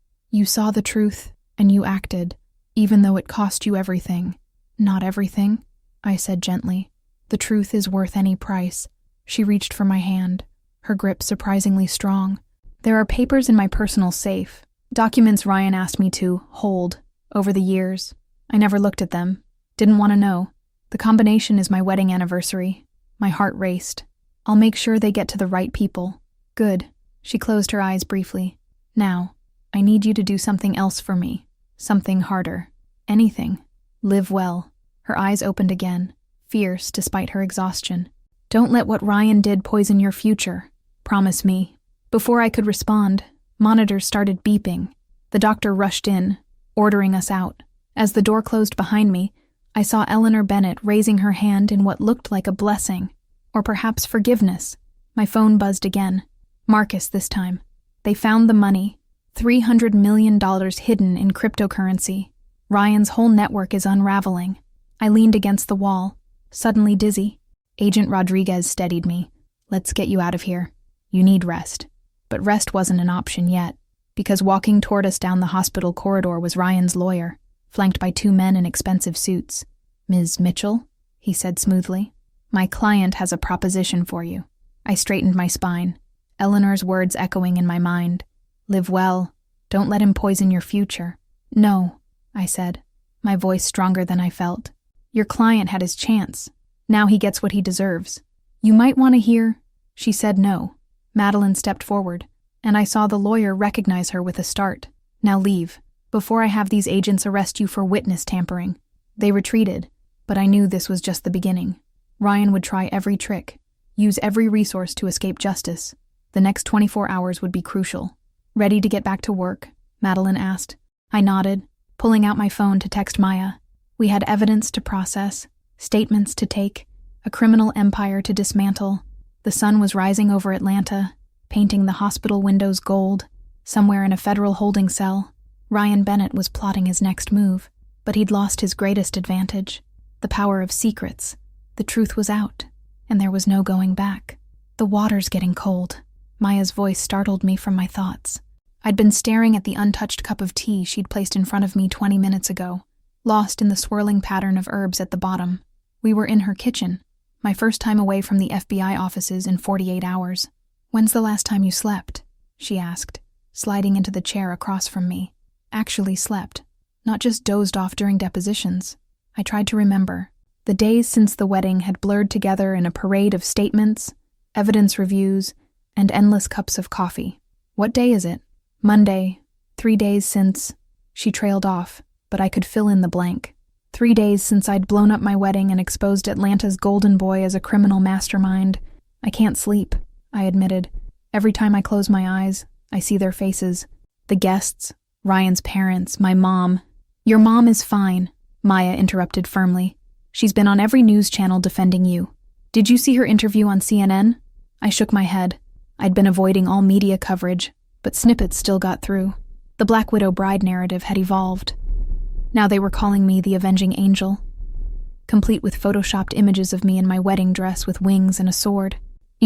saw the truth, and you acted, even though it cost you everything." "Not everything," I said gently. The truth is worth any price. She reached for my hand, her grip surprisingly strong. There are papers in my personal safe, documents Ryan asked me to hold over the years. I never looked at them, didn't want to know. The combination is my wedding anniversary. My heart raced. I'll make sure they get to the right people. Good. She closed her eyes briefly. Now, I need you to do something else for me. Something harder. Anything. Live well. Her eyes opened again, fierce despite her exhaustion. Don't let what Ryan did poison your future. Promise me. Before I could respond, monitors started beeping. The doctor rushed in, ordering us out. As the door closed behind me, I saw Eleanor Bennett raising her hand in what looked like a blessing, or perhaps forgiveness. My phone buzzed again. Marcus this time. They found the money. $300 million hidden in cryptocurrency. Ryan's whole network is unraveling. I leaned against the wall, suddenly dizzy. Agent Rodriguez steadied me. Let's get you out of here. You need rest. But rest wasn't an option yet, because walking toward us down the hospital corridor was Ryan's lawyer, flanked by 2 men in expensive suits. Ms. Mitchell, he said smoothly, my client has a proposition for you. I straightened my spine, Eleanor's words echoing in my mind. Live well. Don't let him poison your future. No, I said, my voice stronger than I felt. Your client had his chance. Now he gets what he deserves. You might want to hear. She said no. Madeline stepped forward, and I saw the lawyer recognize her with a start. Now leave, before I have these agents arrest you for witness tampering. They retreated, but I knew this was just the beginning. Ryan would try every trick, use every resource to escape justice. The next 24 hours would be crucial. Ready to get back to work? Madeline asked. I nodded, pulling out my phone to text Maya. We had evidence to process, statements to take, a criminal empire to dismantle. The sun was rising over Atlanta, painting the hospital windows gold. Somewhere in a federal holding cell, Ryan Bennett was plotting his next move, but he'd lost his greatest advantage, the power of secrets. The truth was out, and there was no going back. The water's getting cold. Maya's voice startled me from my thoughts. I'd been staring at the untouched cup of tea she'd placed in front of me 20 minutes ago, lost in the swirling pattern of herbs at the bottom. We were in her kitchen, my first time away from the FBI offices in 48 hours. When's the last time you slept? She asked, sliding into the chair across from me. Actually slept, not just dozed off during depositions. I tried to remember. The days since the wedding had blurred together in a parade of statements, evidence reviews, and endless cups of coffee. What day is it? Monday. 3 days since... She trailed off, but I could fill in the blank. 3 days since I'd blown up my wedding and exposed Atlanta's golden boy as a criminal mastermind. I can't sleep, I admitted. Every time I close my eyes, I see their faces. The guests, Ryan's parents, my mom. Your mom is fine, Maya interrupted firmly. She's been on every news channel defending you. Did you see her interview on CNN? I shook my head. I'd been avoiding all media coverage, but snippets still got through. The Black Widow bride narrative had evolved. Now they were calling me the Avenging Angel, complete with photoshopped images of me in my wedding dress with wings and a sword.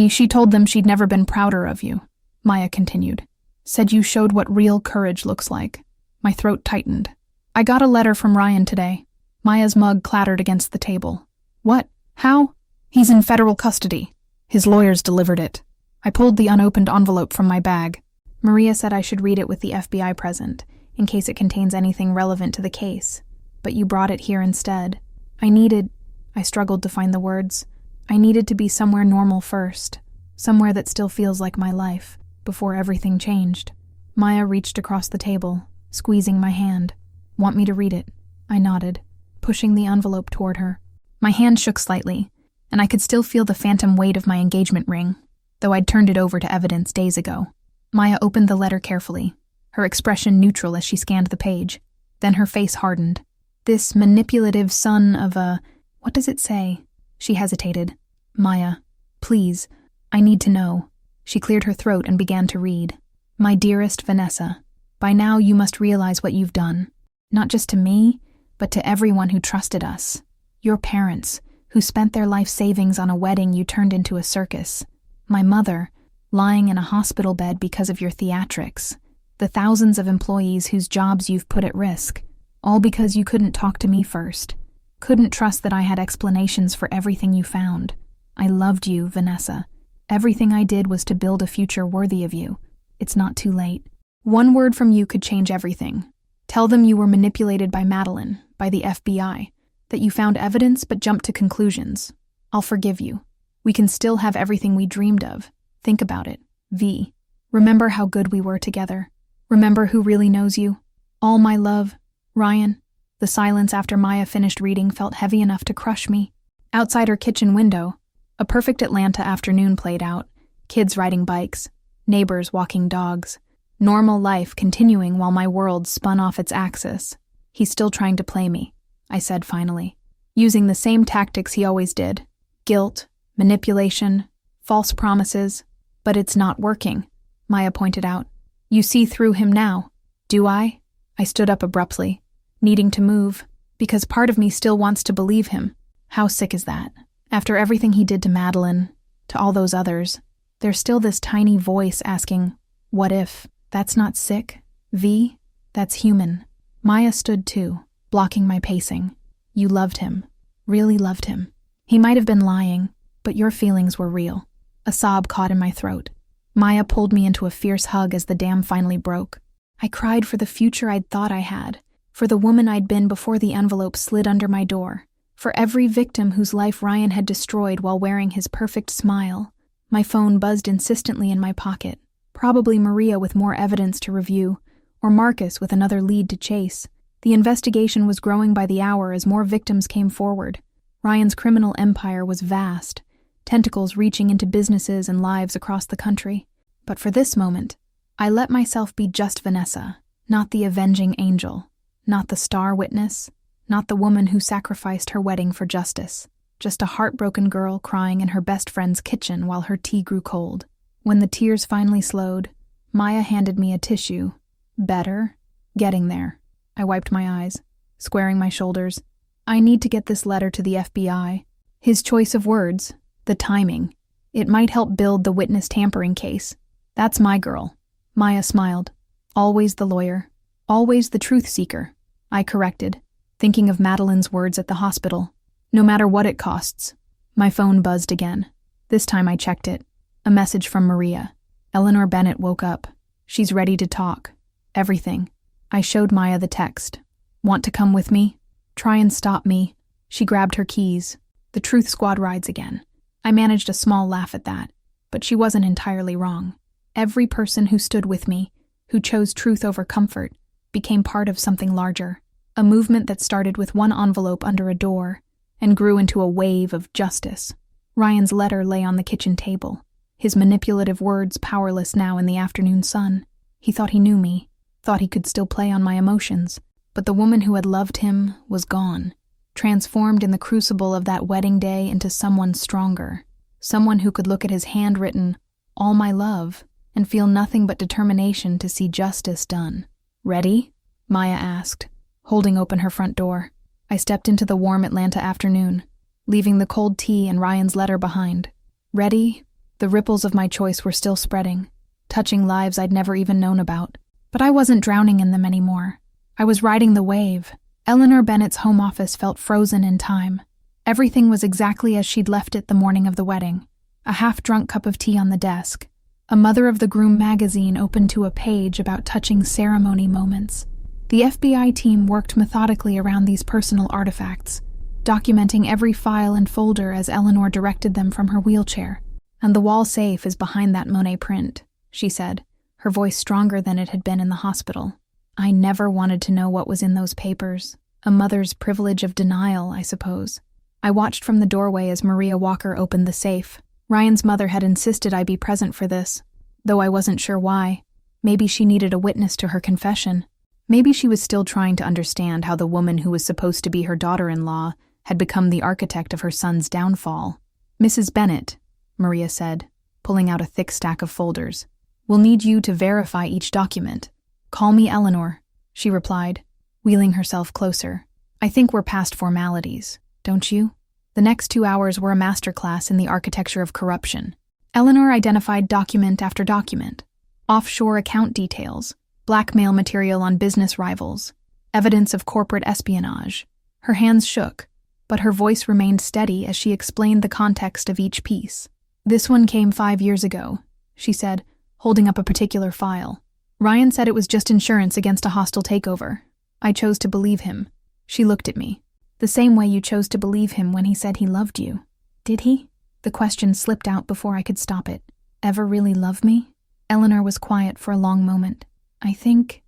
She told them she'd never been prouder of you, Maya continued. Said you showed what real courage looks like. My throat tightened. I got a letter from Ryan today. Maya's mug clattered against the table. What? How? He's in federal custody. His lawyers delivered it. I pulled the unopened envelope from my bag. Maria said I should read it with the FBI present, in case it contains anything relevant to the case. But you brought it here instead. I struggled to find the words. I needed to be somewhere normal first, somewhere that still feels like my life, before everything changed. Maya reached across the table, squeezing my hand. Want me to read it? I nodded, pushing the envelope toward her. My hand shook slightly, and I could still feel the phantom weight of my engagement ring, though I'd turned it over to evidence days ago. Maya opened the letter carefully, her expression neutral as she scanned the page. Then her face hardened. This manipulative son of a... What does it say? She hesitated. Maya, please, I need to know. She cleared her throat and began to read. My dearest Vanessa, by now you must realize what you've done. Not just to me, but to everyone who trusted us. Your parents, who spent their life savings on a wedding you turned into a circus. My mother, lying in a hospital bed because of your theatrics. The thousands of employees whose jobs you've put at risk, all because you couldn't talk to me first. Couldn't trust that I had explanations for everything you found. I loved you, Vanessa. Everything I did was to build a future worthy of you. It's not too late. One word from you could change everything. Tell them you were manipulated by Madeline, by the FBI, that you found evidence but jumped to conclusions. I'll forgive you. We can still have everything we dreamed of. Think about it. V. Remember how good we were together. Remember who really knows you. All my love, Ryan. The silence after Maya finished reading felt heavy enough to crush me. Outside her kitchen window, a perfect Atlanta afternoon played out. Kids riding bikes, neighbors walking dogs. Normal life continuing while my world spun off its axis. He's still trying to play me, I said finally, using the same tactics he always did. Guilt, manipulation, false promises. But it's not working, Maya pointed out. You see through him now. Do I? I stood up abruptly, needing to move, because part of me still wants to believe him. How sick is that? After everything he did to Madeline, to all those others, there's still this tiny voice asking, what if? That's not sick, V? That's human. Maya stood too, blocking my pacing. You loved him. Really loved him. He might have been lying, but your feelings were real. A sob caught in my throat. Maya pulled me into a fierce hug as the dam finally broke. I cried for the future I'd thought I had, for the woman I'd been before the envelope slid under my door, for every victim whose life Ryan had destroyed while wearing his perfect smile. My phone buzzed insistently in my pocket. Probably Maria with more evidence to review, or Marcus with another lead to chase. The investigation was growing by the hour as more victims came forward. Ryan's criminal empire was vast, tentacles reaching into businesses and lives across the country. But for this moment, I let myself be just Vanessa, not the avenging angel, not the star witness, not the woman who sacrificed her wedding for justice. Just a heartbroken girl crying in her best friend's kitchen while her tea grew cold. When the tears finally slowed, Maya handed me a tissue. Better? Getting there. I wiped my eyes, squaring my shoulders. I need to get this letter to the FBI. His choice of words, the timing. It might help build the witness tampering case. That's my girl. Maya smiled. Always the lawyer. Always the truth seeker. I corrected, thinking of Madeline's words at the hospital. No matter what it costs. My phone buzzed again. This time I checked it. A message from Maria. Eleanor Bennett woke up. She's ready to talk. Everything. I showed Maya the text. Want to come with me? Try and stop me. She grabbed her keys. The Truth Squad rides again. I managed a small laugh at that, but she wasn't entirely wrong. Every person who stood with me, who chose truth over comfort, became part of something larger. A movement that started with one envelope under a door and grew into a wave of justice. Ryan's letter lay on the kitchen table. His manipulative words powerless now in the afternoon sun. He thought he knew me, thought he could still play on my emotions, but the woman who had loved him was gone, transformed in the crucible of that wedding day into someone stronger, someone who could look at his handwritten, "All my love," and feel nothing but determination to see justice done. Ready? Maya asked, holding open her front door. I stepped into the warm Atlanta afternoon, leaving the cold tea and Ryan's letter behind. Ready? The ripples of my choice were still spreading, touching lives I'd never even known about. But I wasn't drowning in them anymore. I was riding the wave. Eleanor Bennett's home office felt frozen in time. Everything was exactly as she'd left it the morning of the wedding. A half-drunk cup of tea on the desk. A Mother of the Groom magazine open to a page about touching ceremony moments. The FBI team worked methodically around these personal artifacts, documenting every file and folder as Eleanor directed them from her wheelchair. And the wall safe is behind that Monet print, she said, her voice stronger than it had been in the hospital. I never wanted to know what was in those papers. A mother's privilege of denial, I suppose. I watched from the doorway as Maria Walker opened the safe. Ryan's mother had insisted I be present for this, though I wasn't sure why. Maybe she needed a witness to her confession. Maybe she was still trying to understand how the woman who was supposed to be her daughter-in-law had become the architect of her son's downfall. Mrs. Bennett, Maria said, pulling out a thick stack of folders. We'll need you to verify each document. Call me Eleanor, she replied, wheeling herself closer. I think we're past formalities, don't you? The next 2 hours were a masterclass in the architecture of corruption. Eleanor identified document after document. Offshore account details, blackmail material on business rivals, evidence of corporate espionage. Her hands shook, but her voice remained steady as she explained the context of each piece. "This one came 5 years ago," she said, holding up a particular file. "Ryan said it was just insurance against a hostile takeover. I chose to believe him." She looked at me. "The same way you chose to believe him when he said he loved you. Did he?" The question slipped out before I could stop it. "Ever really love me?" Eleanor was quiet for a long moment. I think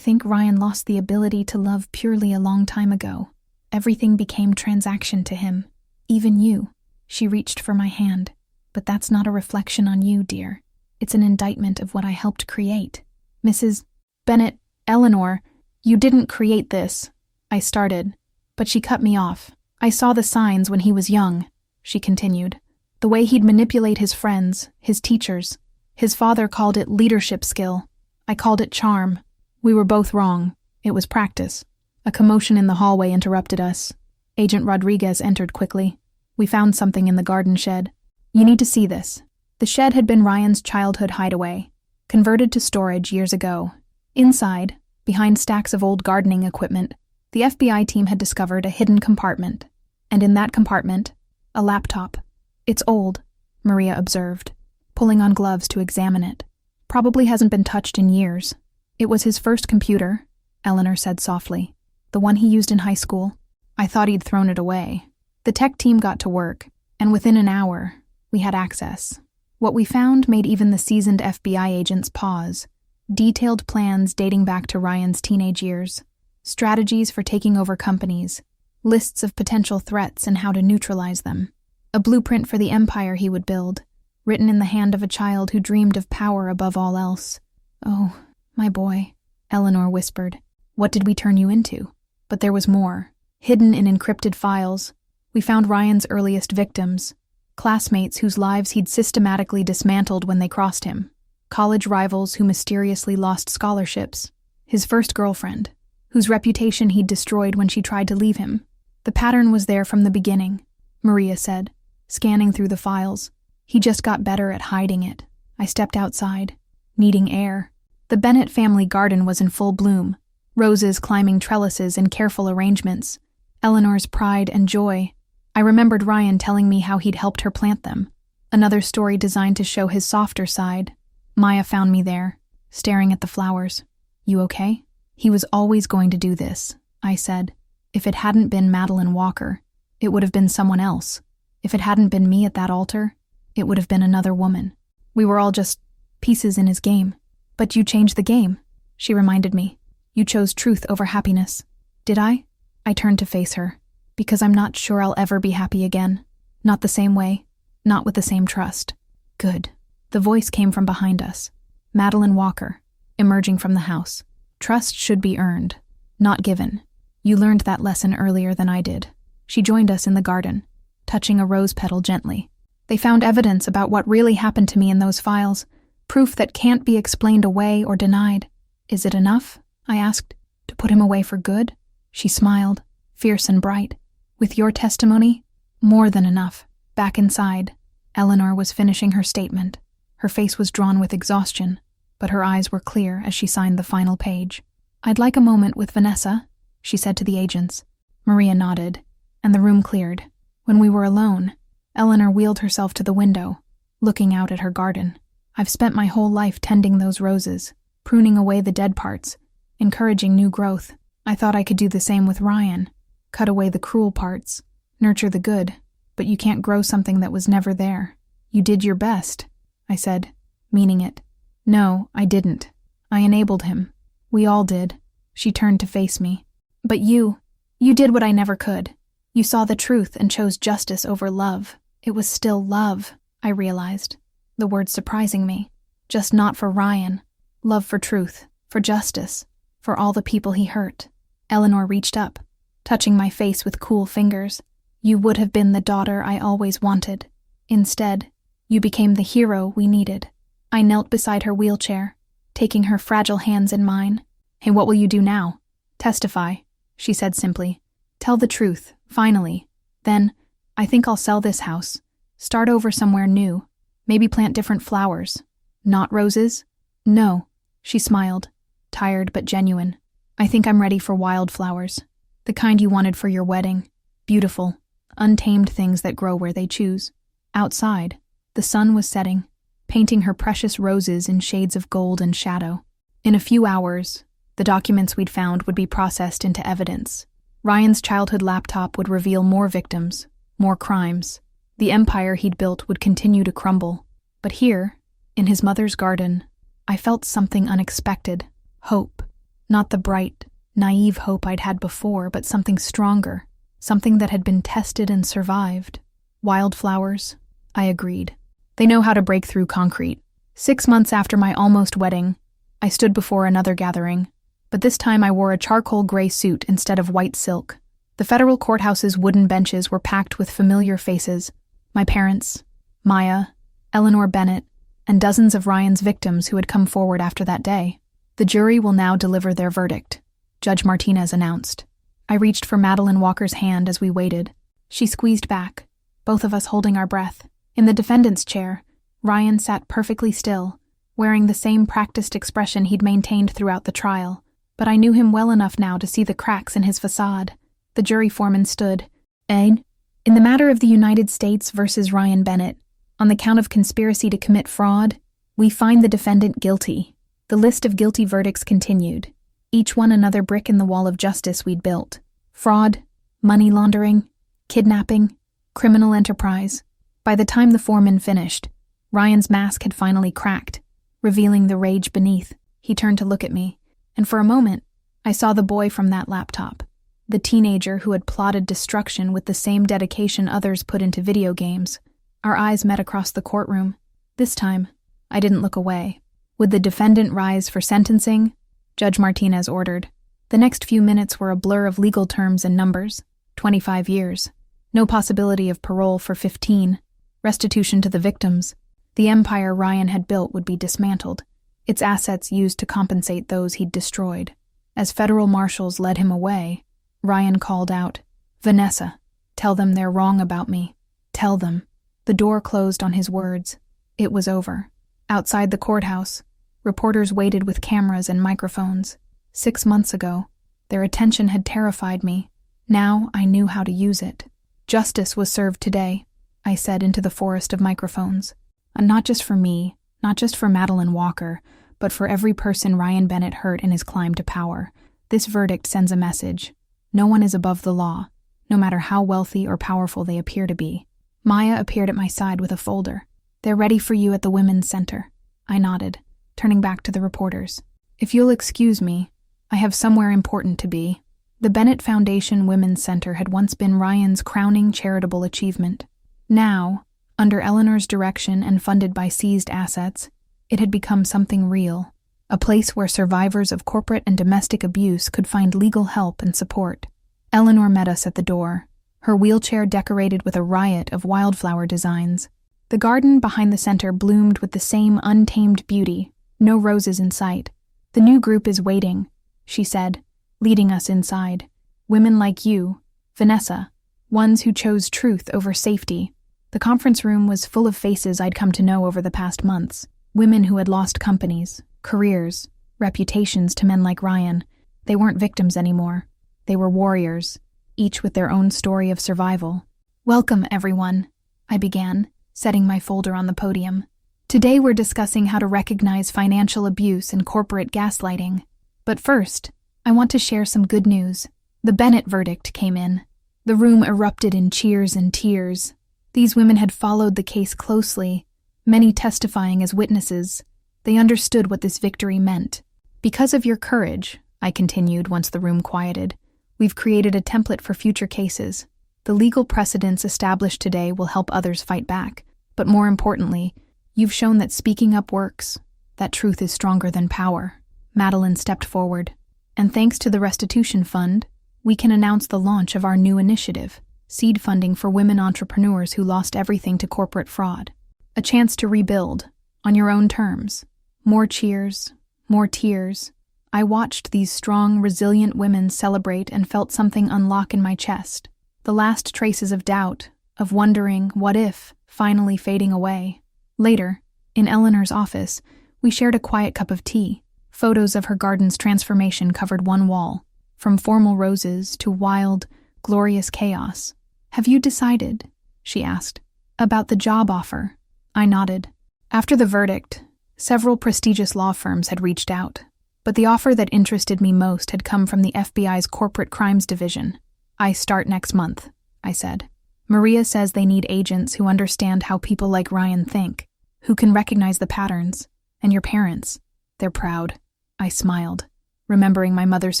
Ryan lost the ability to love purely a long time ago. Everything became transaction to him. Even you." She reached for my hand. "But that's not a reflection on you, dear. It's an indictment of what I helped create." "Mrs. Bennett, Eleanor, you didn't create this," I started, but she cut me off. "I saw the signs when he was young," she continued. "The way he'd manipulate his friends, his teachers. His father called it leadership skill. I called it charm. We were both wrong. It was practice." A commotion in the hallway interrupted us. Agent Rodriguez entered quickly. "We found something in the garden shed. You need to see this." The shed had been Ryan's childhood hideaway, converted to storage years ago. Inside, behind stacks of old gardening equipment, the FBI team had discovered a hidden compartment. And in that compartment, a laptop. "It's old," Maria observed, pulling on gloves to examine it. "Probably hasn't been touched in years." "It was his first computer," Eleanor said softly. "The one he used in high school. I thought he'd thrown it away." The tech team got to work, and within an hour, we had access. What we found made even the seasoned FBI agents pause. Detailed plans dating back to Ryan's teenage years. Strategies for taking over companies. Lists of potential threats and how to neutralize them. A blueprint for the empire he would build, written in the hand of a child who dreamed of power above all else. "Oh, my boy," Eleanor whispered. "What did we turn you into?" But there was more. Hidden in encrypted files, we found Ryan's earliest victims, classmates whose lives he'd systematically dismantled when they crossed him, college rivals who mysteriously lost scholarships, his first girlfriend, whose reputation he'd destroyed when she tried to leave him. "The pattern was there from the beginning," Maria said, scanning through the files. "He just got better at hiding it." I stepped outside, needing air. The Bennett family garden was in full bloom, roses climbing trellises in careful arrangements. Eleanor's pride and joy. I remembered Ryan telling me how he'd helped her plant them. Another story designed to show his softer side. Maya found me there, staring at the flowers. "You okay?" "He was always going to do this," I said. "If it hadn't been Madeline Walker, it would have been someone else. If it hadn't been me at that altar, it would have been another woman. We were all just pieces in his game." "But you changed the game," she reminded me. "You chose truth over happiness." "Did I?" I turned to face her. "Because I'm not sure I'll ever be happy again. Not the same way. Not with the same trust." "Good." The voice came from behind us. Madeline Walker, emerging from the house. "Trust should be earned, not given. You learned that lesson earlier than I did." She joined us in the garden, touching a rose petal gently. "They found evidence about what really happened to me in those files. Proof that can't be explained away or denied." "Is it enough?" I asked. "To put him away for good?" She smiled, fierce and bright. "With your testimony, more than enough." Back inside, Eleanor was finishing her statement. Her face was drawn with exhaustion, but her eyes were clear as she signed the final page. "I'd like a moment with Vanessa," she said to the agents. Maria nodded, and the room cleared. When we were alone, Eleanor wheeled herself to the window, looking out at her garden. "I've spent my whole life tending those roses, pruning away the dead parts, encouraging new growth. I thought I could do the same with Ryan, cut away the cruel parts, nurture the good, but you can't grow something that was never there." "You did your best," I said, meaning it. "No, I didn't. I enabled him. We all did." She turned to face me. "But you did what I never could. You saw the truth and chose justice over love. It was still love," I realized, the word surprising me. Just not for Ryan. Love for truth, for justice, for all the people he hurt. Eleanor reached up, touching my face with cool fingers. "You would have been the daughter I always wanted. Instead, you became the hero we needed." I knelt beside her wheelchair, taking her fragile hands in mine. "Hey, what will you do now?" "Testify," she said simply. "Tell the truth, finally. Then, I think I'll sell this house, start over somewhere new, maybe plant different flowers. Not roses?" "No," she smiled, tired but genuine. "I think I'm ready for wildflowers. The kind you wanted for your wedding. Beautiful, untamed things that grow where they choose. Outside, the sun was setting, painting her precious roses in shades of gold and shadow. In a few hours, the documents we'd found would be processed into evidence. Ryan's childhood laptop would reveal more victims, more crimes. The empire he'd built would continue to crumble. But here, in his mother's garden, I felt something unexpected. Hope. Not the bright, naive hope I'd had before, but something stronger. Something that had been tested and survived. Wildflowers? I agreed. They know how to break through concrete. 6 months after my almost wedding, I stood before another gathering, but this time I wore a charcoal gray suit instead of white silk. The federal courthouse's wooden benches were packed with familiar faces. My parents, Maya, Eleanor Bennett, and dozens of Ryan's victims who had come forward after that day. The jury will now deliver their verdict, Judge Martinez announced. I reached for Madeline Walker's hand as we waited. She squeezed back, both of us holding our breath. In the defendant's chair, Ryan sat perfectly still, wearing the same practiced expression he'd maintained throughout the trial. But I knew him well enough now to see the cracks in his facade. The jury foreman stood. In the matter of the United States versus Ryan Bennett, on the count of conspiracy to commit fraud, we find the defendant guilty. The list of guilty verdicts continued, each one another brick in the wall of justice we'd built. Fraud, money laundering, kidnapping, criminal enterprise. By the time the foreman finished, Ryan's mask had finally cracked, revealing the rage beneath. He turned to look at me, and for a moment, I saw the boy from that laptop, the teenager who had plotted destruction with the same dedication others put into video games. Our eyes met across the courtroom. This time, I didn't look away. Would the defendant rise for sentencing? Judge Martinez ordered. The next few minutes were a blur of legal terms and numbers. 25 years. No possibility of parole for 15. Restitution to the victims. The empire Ryan had built would be dismantled, its assets used to compensate those he'd destroyed. As federal marshals led him away, Ryan called out, "Vanessa, tell them they're wrong about me. Tell them." The door closed on his words. It was over. Outside the courthouse, reporters waited with cameras and microphones. 6 months ago, their attention had terrified me. Now I knew how to use it. Justice was served today, I said into the forest of microphones. And not just for me, not just for Madeline Walker, but for every person Ryan Bennett hurt in his climb to power. This verdict sends a message. No one is above the law, no matter how wealthy or powerful they appear to be. Maya appeared at my side with a folder. "They're ready for you at the Women's Center." I nodded, turning back to the reporters. "If you'll excuse me, I have somewhere important to be." The Bennett Foundation Women's Center had once been Ryan's crowning charitable achievement. Now, under Eleanor's direction and funded by seized assets, it had become something real, a place where survivors of corporate and domestic abuse could find legal help and support. Eleanor met us at the door, her wheelchair decorated with a riot of wildflower designs. The garden behind the center bloomed with the same untamed beauty, no roses in sight. "The new group is waiting," she said, leading us inside. "Women like you, Vanessa, ones who chose truth over safety." The conference room was full of faces I'd come to know over the past months. Women who had lost companies, careers, reputations to men like Ryan. They weren't victims anymore. They were warriors, each with their own story of survival. "Welcome, everyone," I began, setting my folder on the podium. "Today we're discussing how to recognize financial abuse and corporate gaslighting. But first, I want to share some good news. The Bennett verdict came in. The room erupted in cheers and tears. These women had followed the case closely, many testifying as witnesses. They understood what this victory meant. Because of your courage, I continued once the room quieted, we've created a template for future cases. The legal precedents established today will help others fight back. But more importantly, you've shown that speaking up works, that truth is stronger than power." Madeline stepped forward. "And thanks to the Restitution Fund, we can announce the launch of our new initiative, seed funding for women entrepreneurs who lost everything to corporate fraud. A chance to rebuild, on your own terms. More cheers, more tears. I watched these strong, resilient women celebrate and felt something unlock in my chest. The last traces of doubt, of wondering, what if, finally fading away. Later, in Eleanor's office, we shared a quiet cup of tea. Photos of her garden's transformation covered one wall, from formal roses to wild, glorious chaos. "Have you decided?" she asked. "About the job offer?" I nodded. After the verdict, several prestigious law firms had reached out, but the offer that interested me most had come from the FBI's Corporate Crimes Division. "I start next month," I said. "Maria says they need agents who understand how people like Ryan think, who can recognize the patterns. And your parents, they're proud." I smiled, remembering my mother's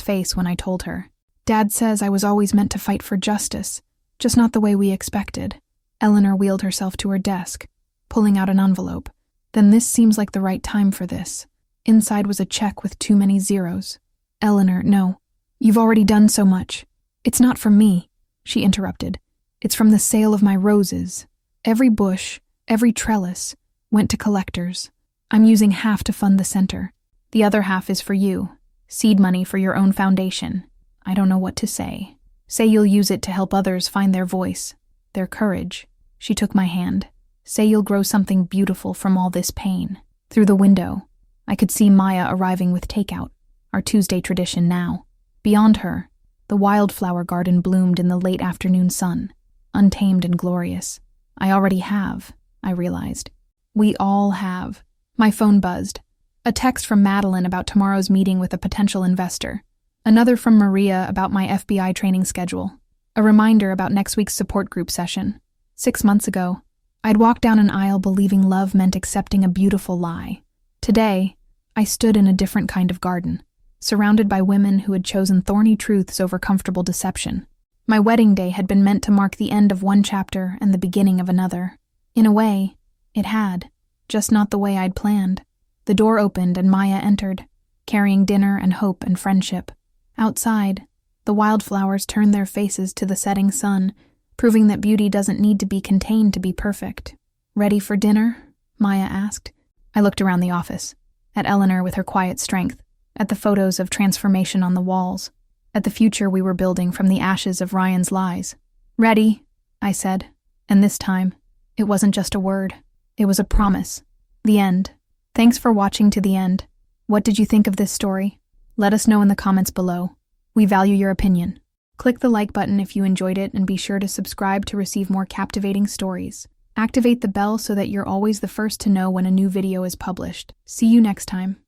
face when I told her. "Dad says I was always meant to fight for justice, just not the way we expected." Eleanor wheeled herself to her desk, pulling out an envelope. "Then this seems like the right time for this." Inside was a check with too many zeros. "Eleanor, no. You've already done so much. It's not from me," she interrupted. "It's from the sale of my roses. Every bush, every trellis, went to collectors. I'm using half to fund the center. The other half is for you. Seed money for your own foundation. I don't know what to say. Say you'll use it to help others find their voice, their courage." She took my hand. "Say you'll grow something beautiful from all this pain." Through the window, I could see Maya arriving with takeout, our Tuesday tradition now. Beyond her, the wildflower garden bloomed in the late afternoon sun, untamed and glorious. I already have, I realized. We all have. My phone buzzed. A text from Madeline about tomorrow's meeting with a potential investor. Another from Maria about my FBI training schedule. A reminder about next week's support group session. 6 months ago, I'd walked down an aisle believing love meant accepting a beautiful lie. Today, I stood in a different kind of garden, surrounded by women who had chosen thorny truths over comfortable deception. My wedding day had been meant to mark the end of one chapter and the beginning of another. In a way, it had, just not the way I'd planned. The door opened and Maya entered, carrying dinner and hope and friendship. Outside, the wildflowers turned their faces to the setting sun, proving that beauty doesn't need to be contained to be perfect. "Ready for dinner?" Maya asked. I looked around the office, at Eleanor with her quiet strength, at the photos of transformation on the walls, at the future we were building from the ashes of Ryan's lies. "Ready," I said, and this time, it wasn't just a word. It was a promise. The end. Thanks for watching to the end. What did you think of this story? Let us know in the comments below. We value your opinion. Click the like button if you enjoyed it and be sure to subscribe to receive more captivating stories. Activate the bell so that you're always the first to know when a new video is published. See you next time.